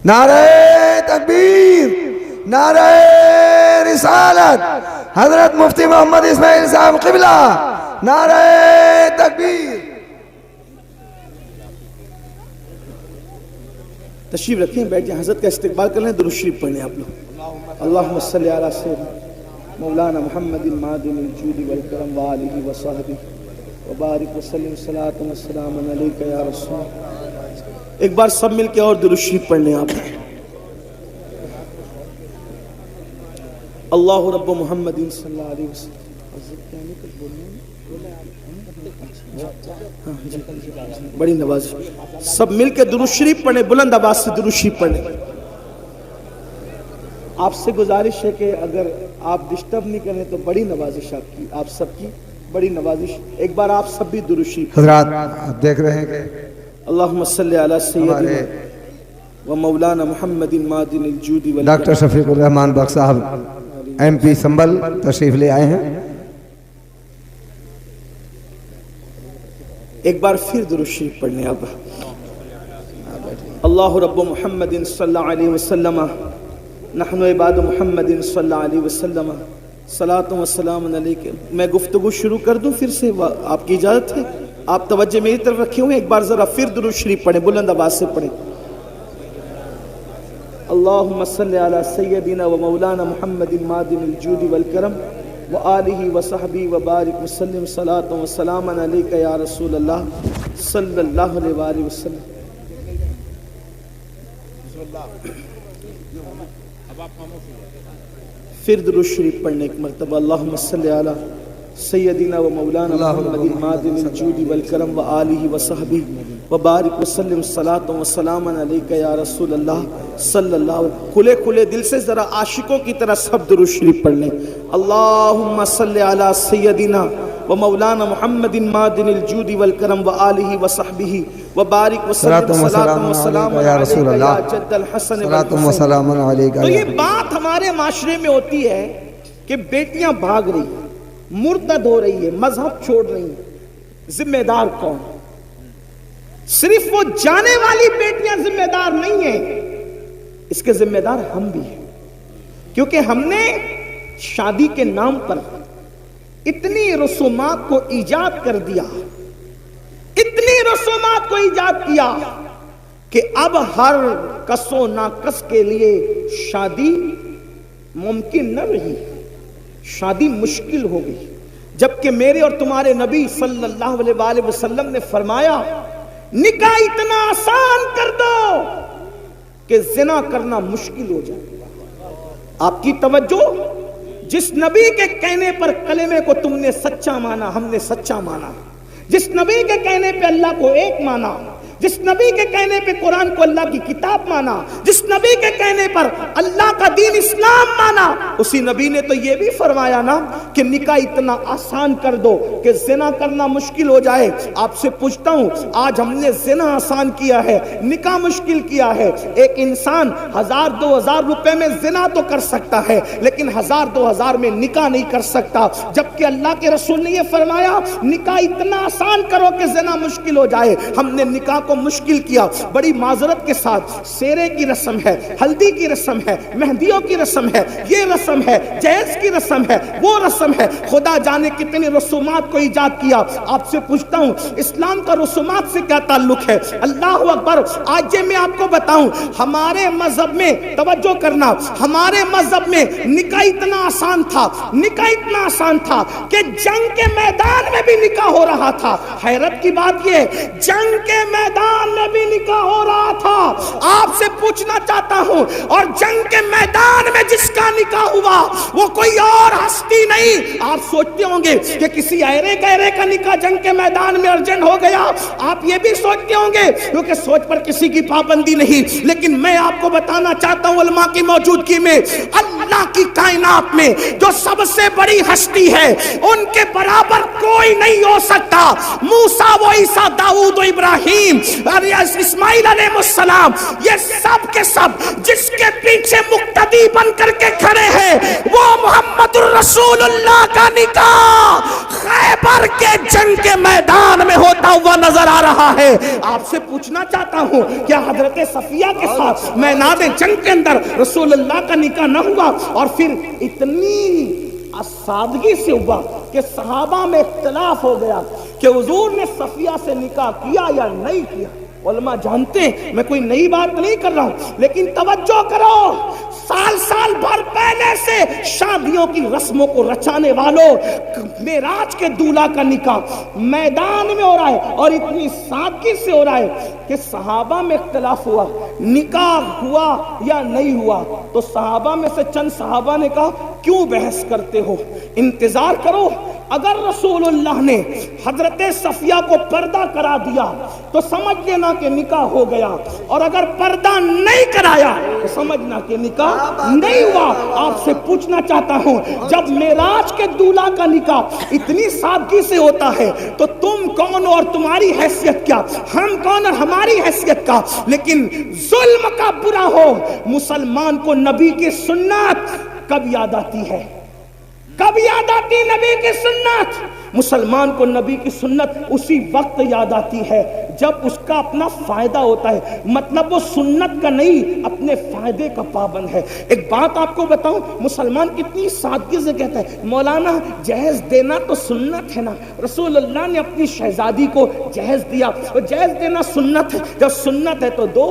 نعرہ تکبیر، نعرہ رسالت، حضرت مفتی محمد اسماعیل صاحب قبلہ، نعرہ تکبیر۔ تشریف رکھیں، بیٹھ جائیں، حضرت کا استقبال کر لیں، درود شریف پڑھ لیں آپ لوگ۔ اللہم صلی علی سیدنا مولانا محمد معدن الجود والکرم وآلہ وصحبہ وبارک وسلم صلاۃ و سلام علیک یا رسول۔ ایک بار سب مل کے اور درود شریف پڑھ لیں آپ۔ اللہ رب محمد صلی اللہ علیہ وسلم۔ بڑی نوازش، سب مل کے درود شریف پڑھیں، بلند آواز سے درود شریف پڑھیں۔ آپ سے گزارش ہے کہ اگر آپ ڈسٹرب نہیں کریں تو بڑی نوازش آپ سب کی بڑی نوازش، ایک بار آپ سب بھی درود شریف۔ حضرات آپ دیکھ رہے ہیں کہ اللہم صلی علی سیدنا و مولانا محمد معدن الجود والکرم۔ ڈاکٹر شفیق الرحمان بخش صاحب ایم پی سنبل تشریف لے آئے ہیں۔ ایک بار پھر درود شریف پڑھنے آپ۔ اللہ رب محمد صلی اللہ علیہ وسلم، نحن عباد محمد صلی اللہ علیہ وسلم، صلاۃ و سلام علیک۔ میں گفتگو شروع کر دوں پھر سے؟ آپ کی اجازت ہے؟ آپ توجہ میری طرف رکھے ہوئے، ایک بار ذرا پھر درود شریف پڑھیں، بلند آواز سے پڑھیں۔ اللہم صلی علی سیدنا و مولانا محمد معدن الجود والکرم وآلہ وصحبہ وبارک وسلم صلاۃ و سلام علیک یا رسول اللہ صلی اللہ علیہ وآلہ وسلم۔ پھر درود شریف پڑھنے ایک مرتبہ۔ اللہم صلی علی سیدنا و مولانا محمد معدن الجود والکرم وآلہ وصحبہ وبارک وسلم صلاۃ و سلام علیک یا رسول اللہ صلی اللہ علیہ وسلم۔ کھلے کھلے دل سے ذرا عاشقوں کی طرح سب درود شریف پڑھ لیں۔ اللہم صلی علی سیدنا و مولانا محمد معدن الجود والکرم وآلہ وصحبہ وبارک وسلم صلاۃ و سلام علیک یا جد الحسن والحسین۔ تو یہ بات ہمارے معاشرے میں ہوتی ہے کہ بیٹیاں بھاگ رہی ہیں، مرتد ہو رہی ہے، مذہب چھوڑ رہی ہیں۔ ذمہ دار کون؟ صرف وہ جانے والی بیٹیاں ذمہ دار نہیں ہیں، اس کے ذمہ دار ہم بھی ہیں، کیونکہ ہم نے شادی کے نام پر اتنی رسومات کو ایجاد کر دیا، اتنی رسومات کو ایجاد کیا کہ اب ہر کس و ناکس کے لیے شادی ممکن نہ رہی، شادی مشکل ہو گئی۔ جبکہ میرے اور تمہارے نبی صلی اللہ علیہ وآلہ وسلم نے فرمایا نکاح اتنا آسان کر دو کہ زنا کرنا مشکل ہو جائے۔ آپ کی توجہ، جس نبی کے کہنے پر کلمے کو تم نے سچا مانا، ہم نے سچا مانا، جس نبی کے کہنے پہ اللہ کو ایک مانا، جس نبی کے کہنے پہ قرآن کو اللہ کی کتاب مانا، جس نبی کے کہنے پر اللہ کا دین اسلام مانا، اسی نبی نے تو یہ بھی فرمایا نا کہ نکاح اتنا آسان کر دو کہ زنا کرنا مشکل ہو جائے۔ آپ سے پوچھتا ہوں، آج ہم نے زنا آسان کیا ہے، نکاح مشکل کیا ہے۔ ایک انسان 1000-2000 روپے میں زنا تو کر سکتا ہے، لیکن 1000-2000 میں نکاح نہیں کر سکتا، جبکہ اللہ کے رسول نے یہ فرمایا نکاح اتنا آسان کرو کہ زنا مشکل ہو جائے۔ ہم نے نکاح کو مشکل کیا۔ بڑی معذرت کے ساتھ سیرے کی رسم ہے، ہلدی کی رسم ہے، مہندیوں کی رسم ہے، یہ رسم ہے، جہیز کی رسم ہے، وہ رسم ہے، خدا جانے کتنی رسومات کو ایجاد کیا۔ آپ سے پوچھتا ہوں اسلام کا رسومات سے کیا تعلق ہے؟ اللہ اکبر۔ آج میں آپ کو بتاؤں، ہمارے مذہب میں توجہ کرنا، ہمارے مذہب میں نکاح اتنا آسان تھا، نکاح اتنا آسان تھا کہ جنگ کے میدان میں بھی نکاح ہو رہا تھا۔ حیرت کی بات یہ، جنگ کے میدان میدان میں بھی نکاح ہو رہا تھا. آپ سے پوچھنا چاہتا ہوں, اور جنگ کے میدان میں جس کا نکاح ہوا وہ کوئی اور ہستی نہیں. آپ سوچتے ہوں گے کہ کسی ایرے گہرے کا نکاح جنگ کے میدان میں ارجنٹ ہو گیا. آپ یہ بھی سوچتے ہوں گے, کیونکہ سوچ پر کسی کی پابندی نہیں, لیکن میں آپ کو بتانا چاہتا ہوں علماء کی موجودگی میں, اللہ کی کائنات میں جو سب سے بڑی ہستی ہے ان کے برابر کوئی نہیں ہو سکتا. موسیٰ و عیسیٰ, داؤد و ابراہیم اور اسماعیل علیہ السلام, یہ سب کے سب جس کے پیچھے مقتدی بن کر کے کھڑے ہیں وہ محمد الرسول اللہ کا نکاح خیبر کے جنگ کے میدان میں ہوتا ہوا نظر آ رہا ہے. آپ سے پوچھنا چاہتا ہوں کیا حضرت صفیہ کے ساتھ میدان جنگ کے اندر رسول اللہ کا نکاح نہ ہوا, اور پھر اتنی سادگی سے ہوا کہ صحابہ میں اختلاف ہو گیا کہ حضور نے صفیہ سے نکاح کیا یا نہیں کیا. علماء جانتے ہیں میں کوئی نئی بات نہیں کر رہا ہوں, لیکن توجہ کرو, سال بھر پہلے سے شادیوں کی رسموں کو رچانے والوں, معراج کے دولہا کا نکاح میدان میں ہو رہا ہے, اور اتنی سادگی سے ہو رہا ہے کہ صحابہ میں اختلاف ہوا نکاح ہوا یا نہیں ہوا. تو صحابہ میں سے چند صحابہ نے کہا کیوں بحث کرتے ہو, انتظار کرو. اگر رسول اللہ نے حضرت صفیہ کو پردہ کرا دیا تو سمجھ لینا کہ نکاح ہو گیا, اور اگر پردہ نہیں کرایا تو سمجھنا کہ نکاح نہیں ہوا. آپ سے پوچھنا چاہتا ہوں, جب معراج کے دولہا کا نکاح اتنی سادگی سے ہوتا ہے تو تم کون اور تمہاری حیثیت کیا, ہم کون اور ہماری حیثیت کا. لیکن ظلم کا برا ہو, مسلمان کو نبی کی سنت کب یاد آتی ہے, کب یاد آتی نبی کی سنت؟ مسلمان کو نبی کی سنت اسی وقت یاد آتی ہے جب اس کا اپنا فائدہ ہوتا ہے. مطلب وہ سنت کا نہیں, اپنے فائدے کا پابند ہے. ایک بات آپ کو بتاؤں, مسلمان کتنی سادگی سے کہتا ہے مولانا جہیز دینا تو سنت ہے نا, رسول اللہ نے اپنی شہزادی کو جہیز دیا, اور جہیز دینا سنت ہے, جب سنت ہے تو دو.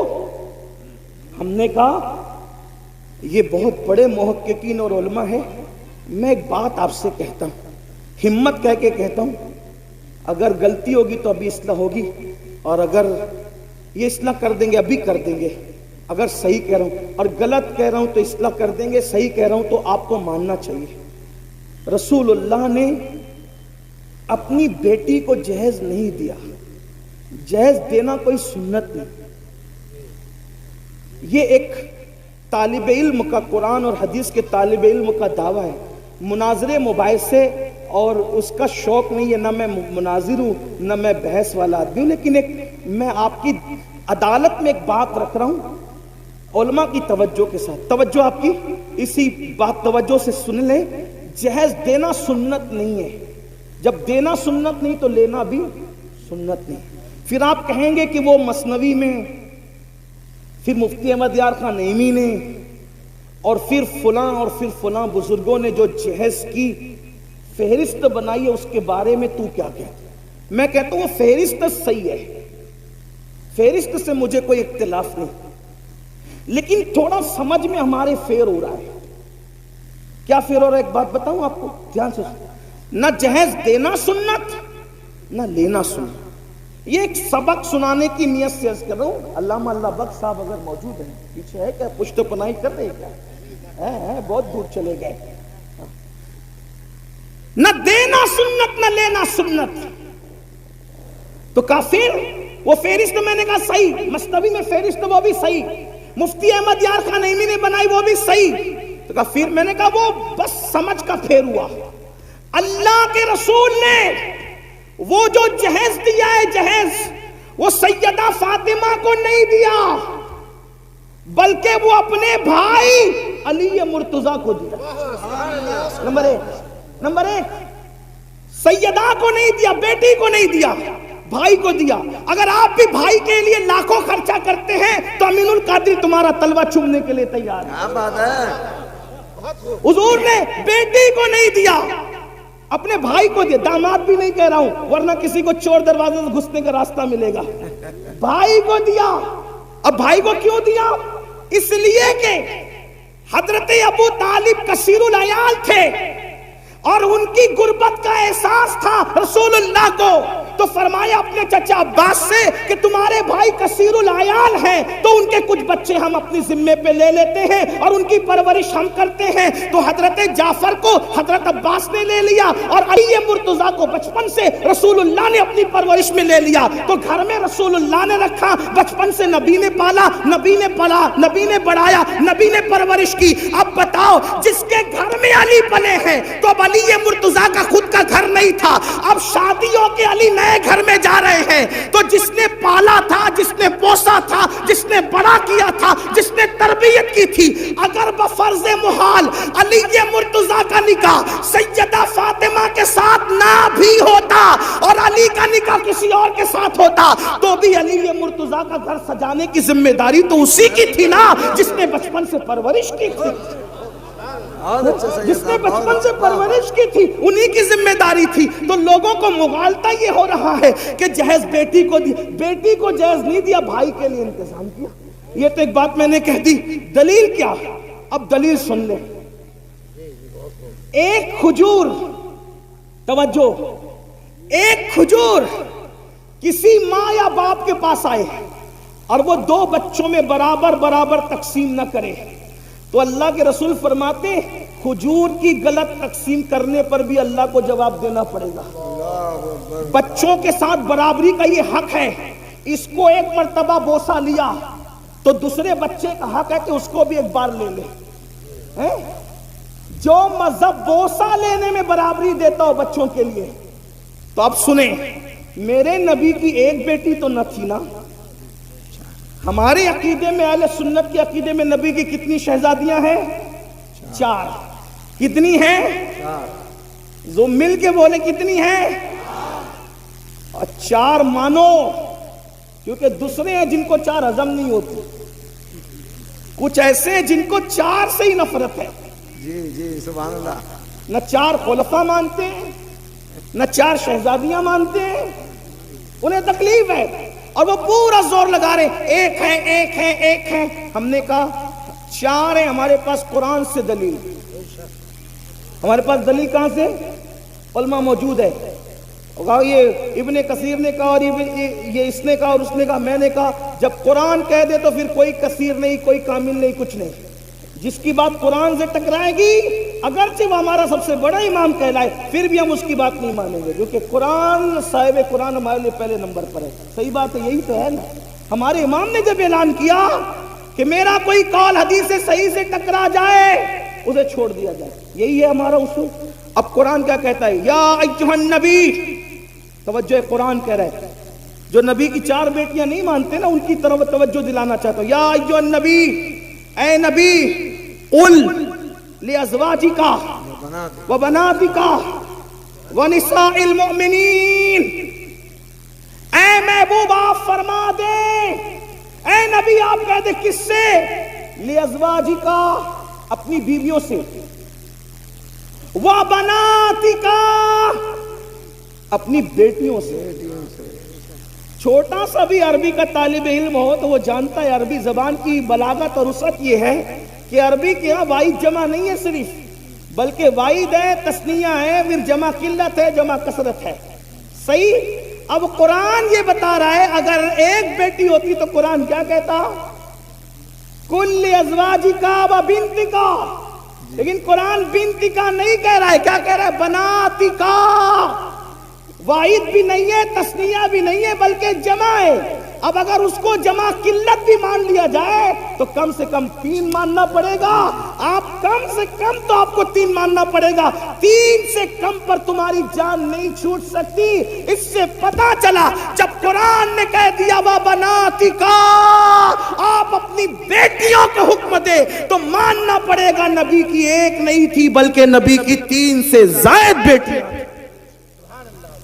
ہم نے کہا یہ بہت بڑے محققین اور علماء ہیں, میں ایک بات آپ سے کہتا ہوں, ہمت کہہ کے کہتا ہوں, اگر غلطی ہوگی تو ابھی اصلاح ہوگی, اور اگر یہ اصلاح کر دیں گے ابھی کر دیں گے. اگر صحیح کہہ رہا ہوں اور غلط کہہ رہا ہوں تو اصلاح کر دیں گے, صحیح کہہ رہا ہوں تو آپ کو ماننا چاہیے. رسول اللہ نے اپنی بیٹی کو جہیز نہیں دیا, جہیز دینا کوئی سنت نہیں. یہ ایک طالب علم کا, قرآن اور حدیث کے طالب علم کا دعویٰ ہے. مناظرے مباحثے اور اس کا شوق نہیں ہے, نہ میں مناظر ہوں نہ میں بحث والا آدمی ہوں, لیکن ایک میں آپ کی عدالت میں ایک بات رکھ رہا ہوں علماء کی توجہ کے ساتھ. توجہ آپ کی اسی بات توجہ سے سن لیں, جہیز دینا سنت نہیں ہے. جب دینا سنت نہیں تو لینا بھی سنت نہیں. پھر آپ کہیں گے کہ وہ مثنوی میں, پھر مفتی احمد یار خان نعیمی نے, اور پھر فلاں اور پھر فلاں بزرگوں نے جو جہیز کی فہرست بنائی ہے اس کے بارے میں تو کیا کہتا ہے؟ میں کہتا ہوں وہ فہرست صحیح ہے, فہرست سے مجھے کوئی اختلاف نہیں, لیکن تھوڑا سمجھ میں ہمارے فیر ہو رہا ہے. کیا فیر ہو رہا ہے؟ ایک بات بتاؤں آپ کو دھیان سے, نہ جہیز دینا سنت نہ لینا سنت. یہ ایک سبق سنانے کی نیت سے عرض کر رہا ہوں. علامہ اللہ بخش صاحب اگر موجود ہیں, پیچھے ہے کیا, پشت پناہی کر رہے کیا؟ بہت دور چلے گئے. نہ دینا سنت نہ لینا سنت, تو کافر. وہ فہرست میں نے کہا صحیح, مثنوی میں فہرست وہ بھی صحیح, مفتی احمد یار خان نعیمی نے بنائی وہ بھی صحیح. تو کافر میں نے کہا وہ بس سمجھ کا پھیر ہوا. اللہ کے رسول نے وہ جو جہیز دیا ہے, جہیز وہ سیدہ فاطمہ کو نہیں دیا, بلکہ وہ اپنے بھائی علی مرتضیٰ کو دیا. نمبر ایک سیدہ کو نہیں دیا, بیٹی کو نہیں دیا, بھائی کو دیا. اگر آپ بھی بھائی کے لیے لاکھوں خرچہ کرتے ہیں تو امین القادری تمہارا تلوہ چومنے کے لیے تیار ہے. حضور نے بیٹی کو نہیں دیا, اپنے بھائی کو دیا. داماد بھی نہیں کہہ رہا ہوں, ورنہ کسی کو چور دروازے سے گھسنے کا راستہ ملے گا. بھائی کو دیا. اب بھائی کو کیوں دیا؟ اس لیے کہ حضرت ابو طالب کثیر العیال تھے, اور ان کی غربت کا احساس تھا رسول اللہ کو تو فرمایا اپنے چچا عباس سے کہ تمہارے بھائی کثیر العیال ہیں تو ان کے کچھ بچے ہم اپنی ذمے پہ لے لیتے ہیں اور ان کی پرورش ہم کرتے ہیں. تو حضرت جعفر کو حضرت عباس نے لے لیا اور علی مرتضیٰ کو بچپن سے رسول اللہ نے اپنی پرورش میں لے لیا. تو گھر میں رسول اللہ نے رکھا, بچپن سے نبی نے پالا, نبی نے پلا, نبی نے بڑھایا, نبی نے پرورش کی. اب بتاؤ جس کے گھر میں علی پلے ہیں تو اب علی مرتضیٰ کا خود کا گھر نہیں تھا, اب شادیوں کے علی نئے گھر میں جا رہے ہیں. تو جس نے پالا تھا, جس نے پوسا تھا, جس نے بڑا کیا تھا, جس نے تربیت کی تھی, اگر بفرض محال علی مرتضیٰ کا نکاح سیدہ فاطمہ کے ساتھ نہ بھی ہوتا اور علی کا نکاح کسی اور کے ساتھ ہوتا تو بھی علی مرتضیٰ کا گھر سجانے کی ذمہ داری تو اسی کی تھی نا جس نے بچپن سے پرورش کی تھی, جس نے بچپن سے پرورش کی تھی, انہی کی ذمہ داری تھی. تو لوگوں کو مغالطہ یہ ہو رہا ہے کہ جہیز بیٹی کو دی, بیٹی کو جہیز نہیں دیا, بھائی کے لیے انتظام کیا. یہ تو ایک بات میں نے کہہ دی. دلیل کیا؟ اب دلیل سن لیں. ایک کھجور, توجہ, ایک کھجور کسی ماں یا باپ کے پاس آئے اور وہ دو بچوں میں برابر برابر تقسیم نہ کرے تو اللہ کے رسول فرماتے کھجور کی غلط تقسیم کرنے پر بھی اللہ کو جواب دینا پڑے گا. بچوں کے ساتھ برابری کا یہ حق ہے. اس کو ایک مرتبہ بوسہ لیا تو دوسرے بچے کا حق ہے کہ اس کو بھی ایک بار لے لے. جو مذہب بوسہ لینے میں برابری دیتا ہو بچوں کے لیے, تو اب سنیں, میرے نبی کی ایک بیٹی تو نہ تھی نا. ہمارے عقیدے میں, اہل سنت کے عقیدے میں نبی کی کتنی شہزادیاں ہیں؟ 4. کتنی ہیں؟ جو مل کے بولے کتنی ہیں؟ اور 4 مانو, کیونکہ دوسرے ہیں جن کو 4 ہضم نہیں ہوتی. کچھ ایسے ہیں جن کو 4 سے ہی نفرت ہے. جی جی سبحان اللہ. نہ 4 خلفاء مانتے ہیں, نہ 4 شہزادیاں مانتے ہیں, انہیں تکلیف ہے اور وہ پورا زور لگا رہے ایک ہے, ایک ہے, ایک ہے. ہم نے کہا 4 ہیں, ہمارے پاس قرآن سے دلیل. ہمارے پاس دلیل کہاں سے؟ علماء موجود ہے. یہ ابن کثیر نے کہا اور یہ اس نے کہا اور اس نے کہا, میں نے کہا جب قرآن کہہ دے تو پھر کوئی کثیر نہیں, کوئی کامل نہیں, کچھ نہیں. جس کی بات قرآن سے ٹکرائے گی اگرچہ وہ ہمارا سب سے بڑا امام کہلائے پھر بھی ہم اس کی بات نہیں مانیں گے, کیونکہ قرآن, صاحب قرآن ہمارے لیے پہلے نمبر پر ہے. صحیح بات ہے, یہی تو ہے نا. ہمارے امام نے جب اعلان کیا کہ میرا کوئی قول حدیث سے صحیح سے ٹکرا جائے اسے چھوڑ دیا جائے, یہی ہے ہمارا اصول. اب قرآن کیا کہتا ہے؟ یا ایھا النبی, توجہ, قرآن کہہ رہا ہے جو نبی کی 4 بیٹیاں نہیں مانتے نا ان کی طرف توجہ دلانا چاہتا ہوں. یا ایھا النبی, اے نبی, قل لازواجک وبناتک ونساء المؤمنین, اے محبوب آپ فرما دے, اے نبی آپ کہہ دے کس سے؟ لازواجک, اپنی بیویوں سے, وبناتک, اپنی بیٹیوں سے. چھوٹا سا بھی عربی کا طالب علم ہو تو وہ جانتا ہے عربی زبان کی بلاغت اور وسعت یہ ہے کہ عربی کے یہاں واحد جمع نہیں ہے صرف, بلکہ واحد ہے, تثنیہ ہے, پھر جمع قلت ہے, جمع کثرت ہے. صحیح. اب قرآن یہ بتا رہا ہے اگر ایک بیٹی ہوتی تو قرآن کیا کہتا؟ کل ازواجک و بنتک, لیکن قرآن بنتک نہیں کہہ رہا ہے, کیا کہہ رہا ہے؟ بناتک. واحد بھی نہیں ہے, تثنیہ بھی نہیں ہے, بلکہ جمع ہے. اب اگر اس کو جمع قلت بھی مان لیا جائے تو کم سے کم 3 ماننا پڑے گا. آپ کم سے کم تو آپ کو 3 ماننا پڑے گا. 3 سے کم پر تمہاری جان نہیں چھوٹ سکتی. اس سے پتا چلا جب قرآن نے کہہ دیا وَبَنَاتِكَ, آپ اپنی بیٹیوں کو حکم دے تو ماننا پڑے گا نبی کی 1 نہیں تھی بلکہ نبی کی 3 سے زائد بیٹیاں.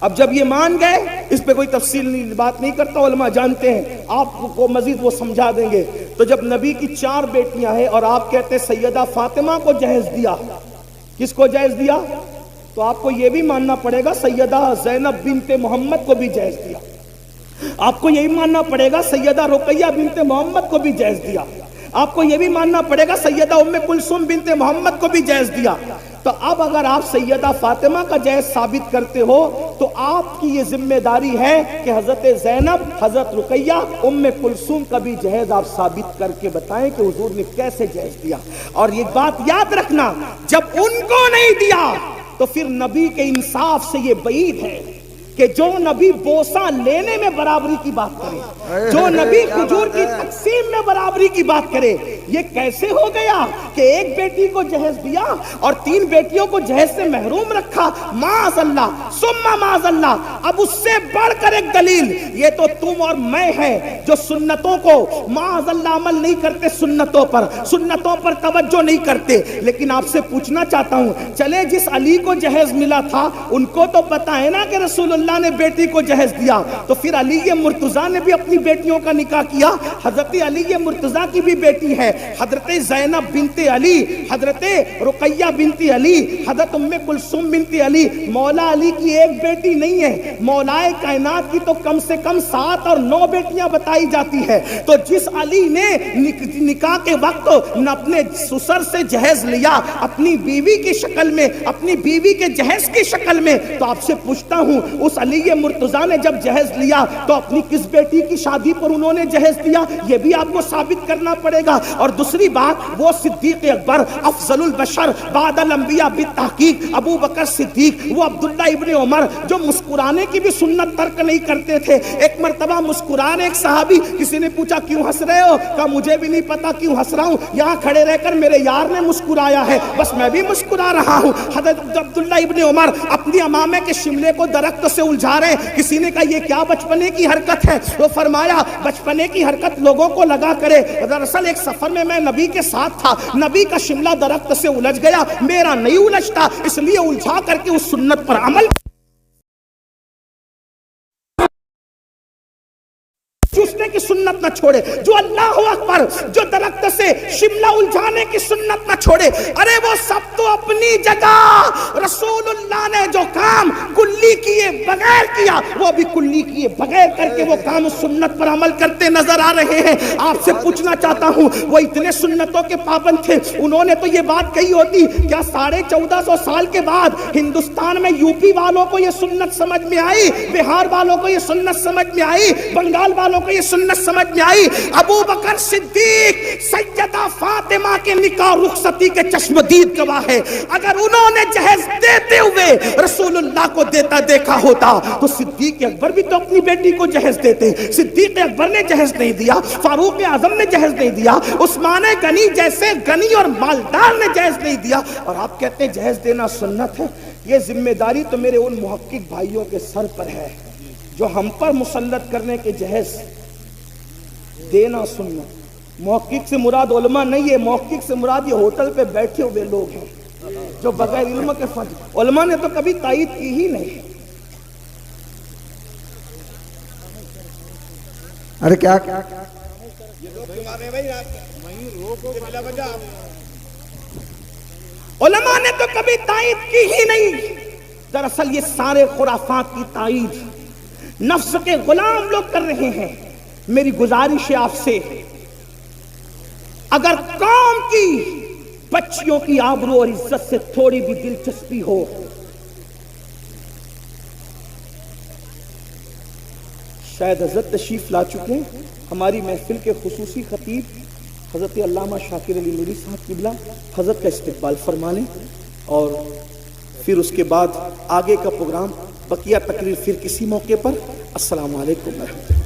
اب جب یہ مان گئے, اس پہ کوئی تفصیل بات نہیں کرتا, علماء جانتے ہیں, آپ کو مزید وہ سمجھا دیں گے. تو جب نبی کی 4 بیٹیاں ہیں اور آپ کہتے ہیں سیدہ فاطمہ کو جہیز دیا, کس کو جہیز دیا؟ تو آپ کو یہ بھی ماننا پڑے گا سیدہ زینب بنت محمد کو بھی جہیز دیا. آپ کو یہی ماننا پڑے گا سیدہ رقیہ بنت محمد کو بھی جہیز دیا. آپ کو یہ بھی ماننا پڑے گا سیدہ ام کلثوم بنت محمد کو بھی جہیز دیا. تو اب اگر آپ سیدہ فاطمہ کا جہیز ثابت کرتے ہو تو آپ کی یہ ذمہ داری ہے کہ حضرت زینب، حضرت رقیہ، ام کلثوم کا بھی جہیز آپ ثابت کر کے بتائیں کہ حضور نے کیسے جہیز دیا. اور یہ بات یاد رکھنا، جب ان کو نہیں دیا تو پھر نبی کے انصاف سے یہ بعید ہے کہ جو نبی بوسہ لینے میں برابری کی بات کرے، جو نبی کھجور کی تقسیم میں برابری کی بات کرے. یہ کیسے ہو گیا کہ ایک بیٹی کو جہیز دیا اور 3 بیٹیوں کو جہیز سے محروم رکھا؟ معاذ اللہ ثم معاذ اللہ. اب اس سے بڑھ کر ایک دلیل، یہ تو تم اور میں ہے جو سنتوں کو معاذ اللہ عمل نہیں کرتے، سنتوں پر توجہ نہیں کرتے. لیکن آپ سے پوچھنا چاہتا ہوں، چلے جس علی کو جہیز ملا تھا ان کو تو پتا ہے نا کہ رسول اللہ نے بیٹی کو جہیز دیا، تو پھر علی مرتضیٰ نے بھی اپنی بیٹیوں کا نکاح کیا. حضرت علی مرتضیٰ کی بھی بیٹی ہے، حضرت زینب بنت علی، حضرت رقیہ بنت علی، حضرت ام کلثوم بنت علی. مولا علی کی ایک بیٹی نہیں ہے، مولا کائنات کی تو کم سے کم 7 اور 9 بیٹیاں بتائی جاتی ہے. تو جس علی نے نکاح کے وقت اپنے سسر سے جہیز لیا اپنی بیوی کی شکل میں، اپنی بیوی کے جہیز کی شکل میں، تو آپ سے پوچھتا ہوں اس علی مرتضیٰ نے جب جہیز لیا تو اپنی کس بیٹی کی شادی پر انہوں نے جہیز دیا؟ یہ بھی آپ کو ثابت کرنا پڑے گا. اور دوسری بات، وہ صدیق اکبر افضل البشر بعد الانبیاء بالتحقیق ابو بکر صدیق، وہ عبداللہ ابن عمر جو مسکرانے کی بھی سنت ترک نہیں کرتے تھے. ایک مرتبہ مسکرانے ایک صحابی، کسی نے پوچھا کیوں ہنس رہے ہو؟ کہا مجھے بھی نہیں پتا کیوں ہنس رہا ہوں، یہاں کھڑے رہ کر میرے یار نے مسکرایا ہے، بس میں بھی مسکرا رہا ہوں. حضرت عبداللہ ابن عمر اپنی امامے کے شملے کو درخت سے الجھا رہے. کسی نے کہا یہ کیا بچپنے کی حرکت ہے؟ وہ فرمایا بچپنے کی حرکت لوگوں کو لگا کرے، دراصل ایک سفر میں نبی کے ساتھ تھا، نبی کا شملہ درخت سے الجھ گیا، میرا نہیں الجھتا، اس لیے الجھا کر کے اس سنت پر عمل. چوسنے کی سنت نہ چھوڑے، جو اللہ اکبر، جو درخت سے شملہ الجھانے کی سنت نہ چھوڑے. ارے وہ سب تو اپنی جگہ، رسول اللہ نے جو کام کلی کیے بغیر کیا وہ بھی کلی کیے بغیر کر کے وہ کام سنت پر عمل کرتے نظر آ رہے ہیں. آپ سے پوچھنا چاہتا ہوں، وہ اتنے سنتوں کے پابند تھے، انہوں نے تو یہ بات کہی ہوتی کیا 1450 سال کے بعد ہندوستان میں یو پی والوں کو یہ سنت سمجھ میں آئی، بہار والوں کو یہ سنت سمجھ میں آئی، بنگال والوں کو یہ سنت سمجھ میں آئی؟ ابو بکر صدیق سیدہ فاطمہ کے نکاح رخصتی کے چشمدید گواہ ہے. اگر انہوں نے جہیز دیتے ہوئے رسول اللہ کو دیتا دیکھا ہوتا تو صدیق اکبر بھی تو اپنی بیٹی کو جہیز دیتے. صدیق اکبر نے جہیز نہیں دیا، فاروق اعظم نے جہیز نہیں دیا، عثمان غنی جیسے غنی اور مالدار نے جہیز نہیں دیا، اور آپ کہتے ہیں جہیز دینا سنت ہے. یہ ذمہ داری تو میرے ان محقق بھائیوں کے سر پر ہے جو ہم پر مسلط کرنے کے جہیز دینا سنت. محقق سے مراد علماء نہیں ہے، محقق سے مراد یہ ہوٹل پہ بیٹھے ہوئے لوگ ہیں جو بغیر علم کے فتوی، علماء نے تو کبھی تائید کی ہی نہیں. ارے کیا علماء نے تو کبھی تائید کی ہی نہیں. دراصل یہ سارے خرافات کی تائید نفس کے غلام لوگ کر رہے ہیں. میری گزارش ہے آپ سے، اگر قوم کی بچیوں کی آبرو اور عزت سے تھوڑی بھی دلچسپی ہو، شاید حضرت تشریف لا چکے ہیں، ہماری محفل کے خصوصی خطیب حضرت علامہ شاکر علی نوری صاحب قبلہ حضرت کا استقبال فرما لیں، اور پھر اس کے بعد آگے کا پروگرام بقیہ تقریر پھر کسی موقع پر. السلام علیکم ورحمۃ اللہ.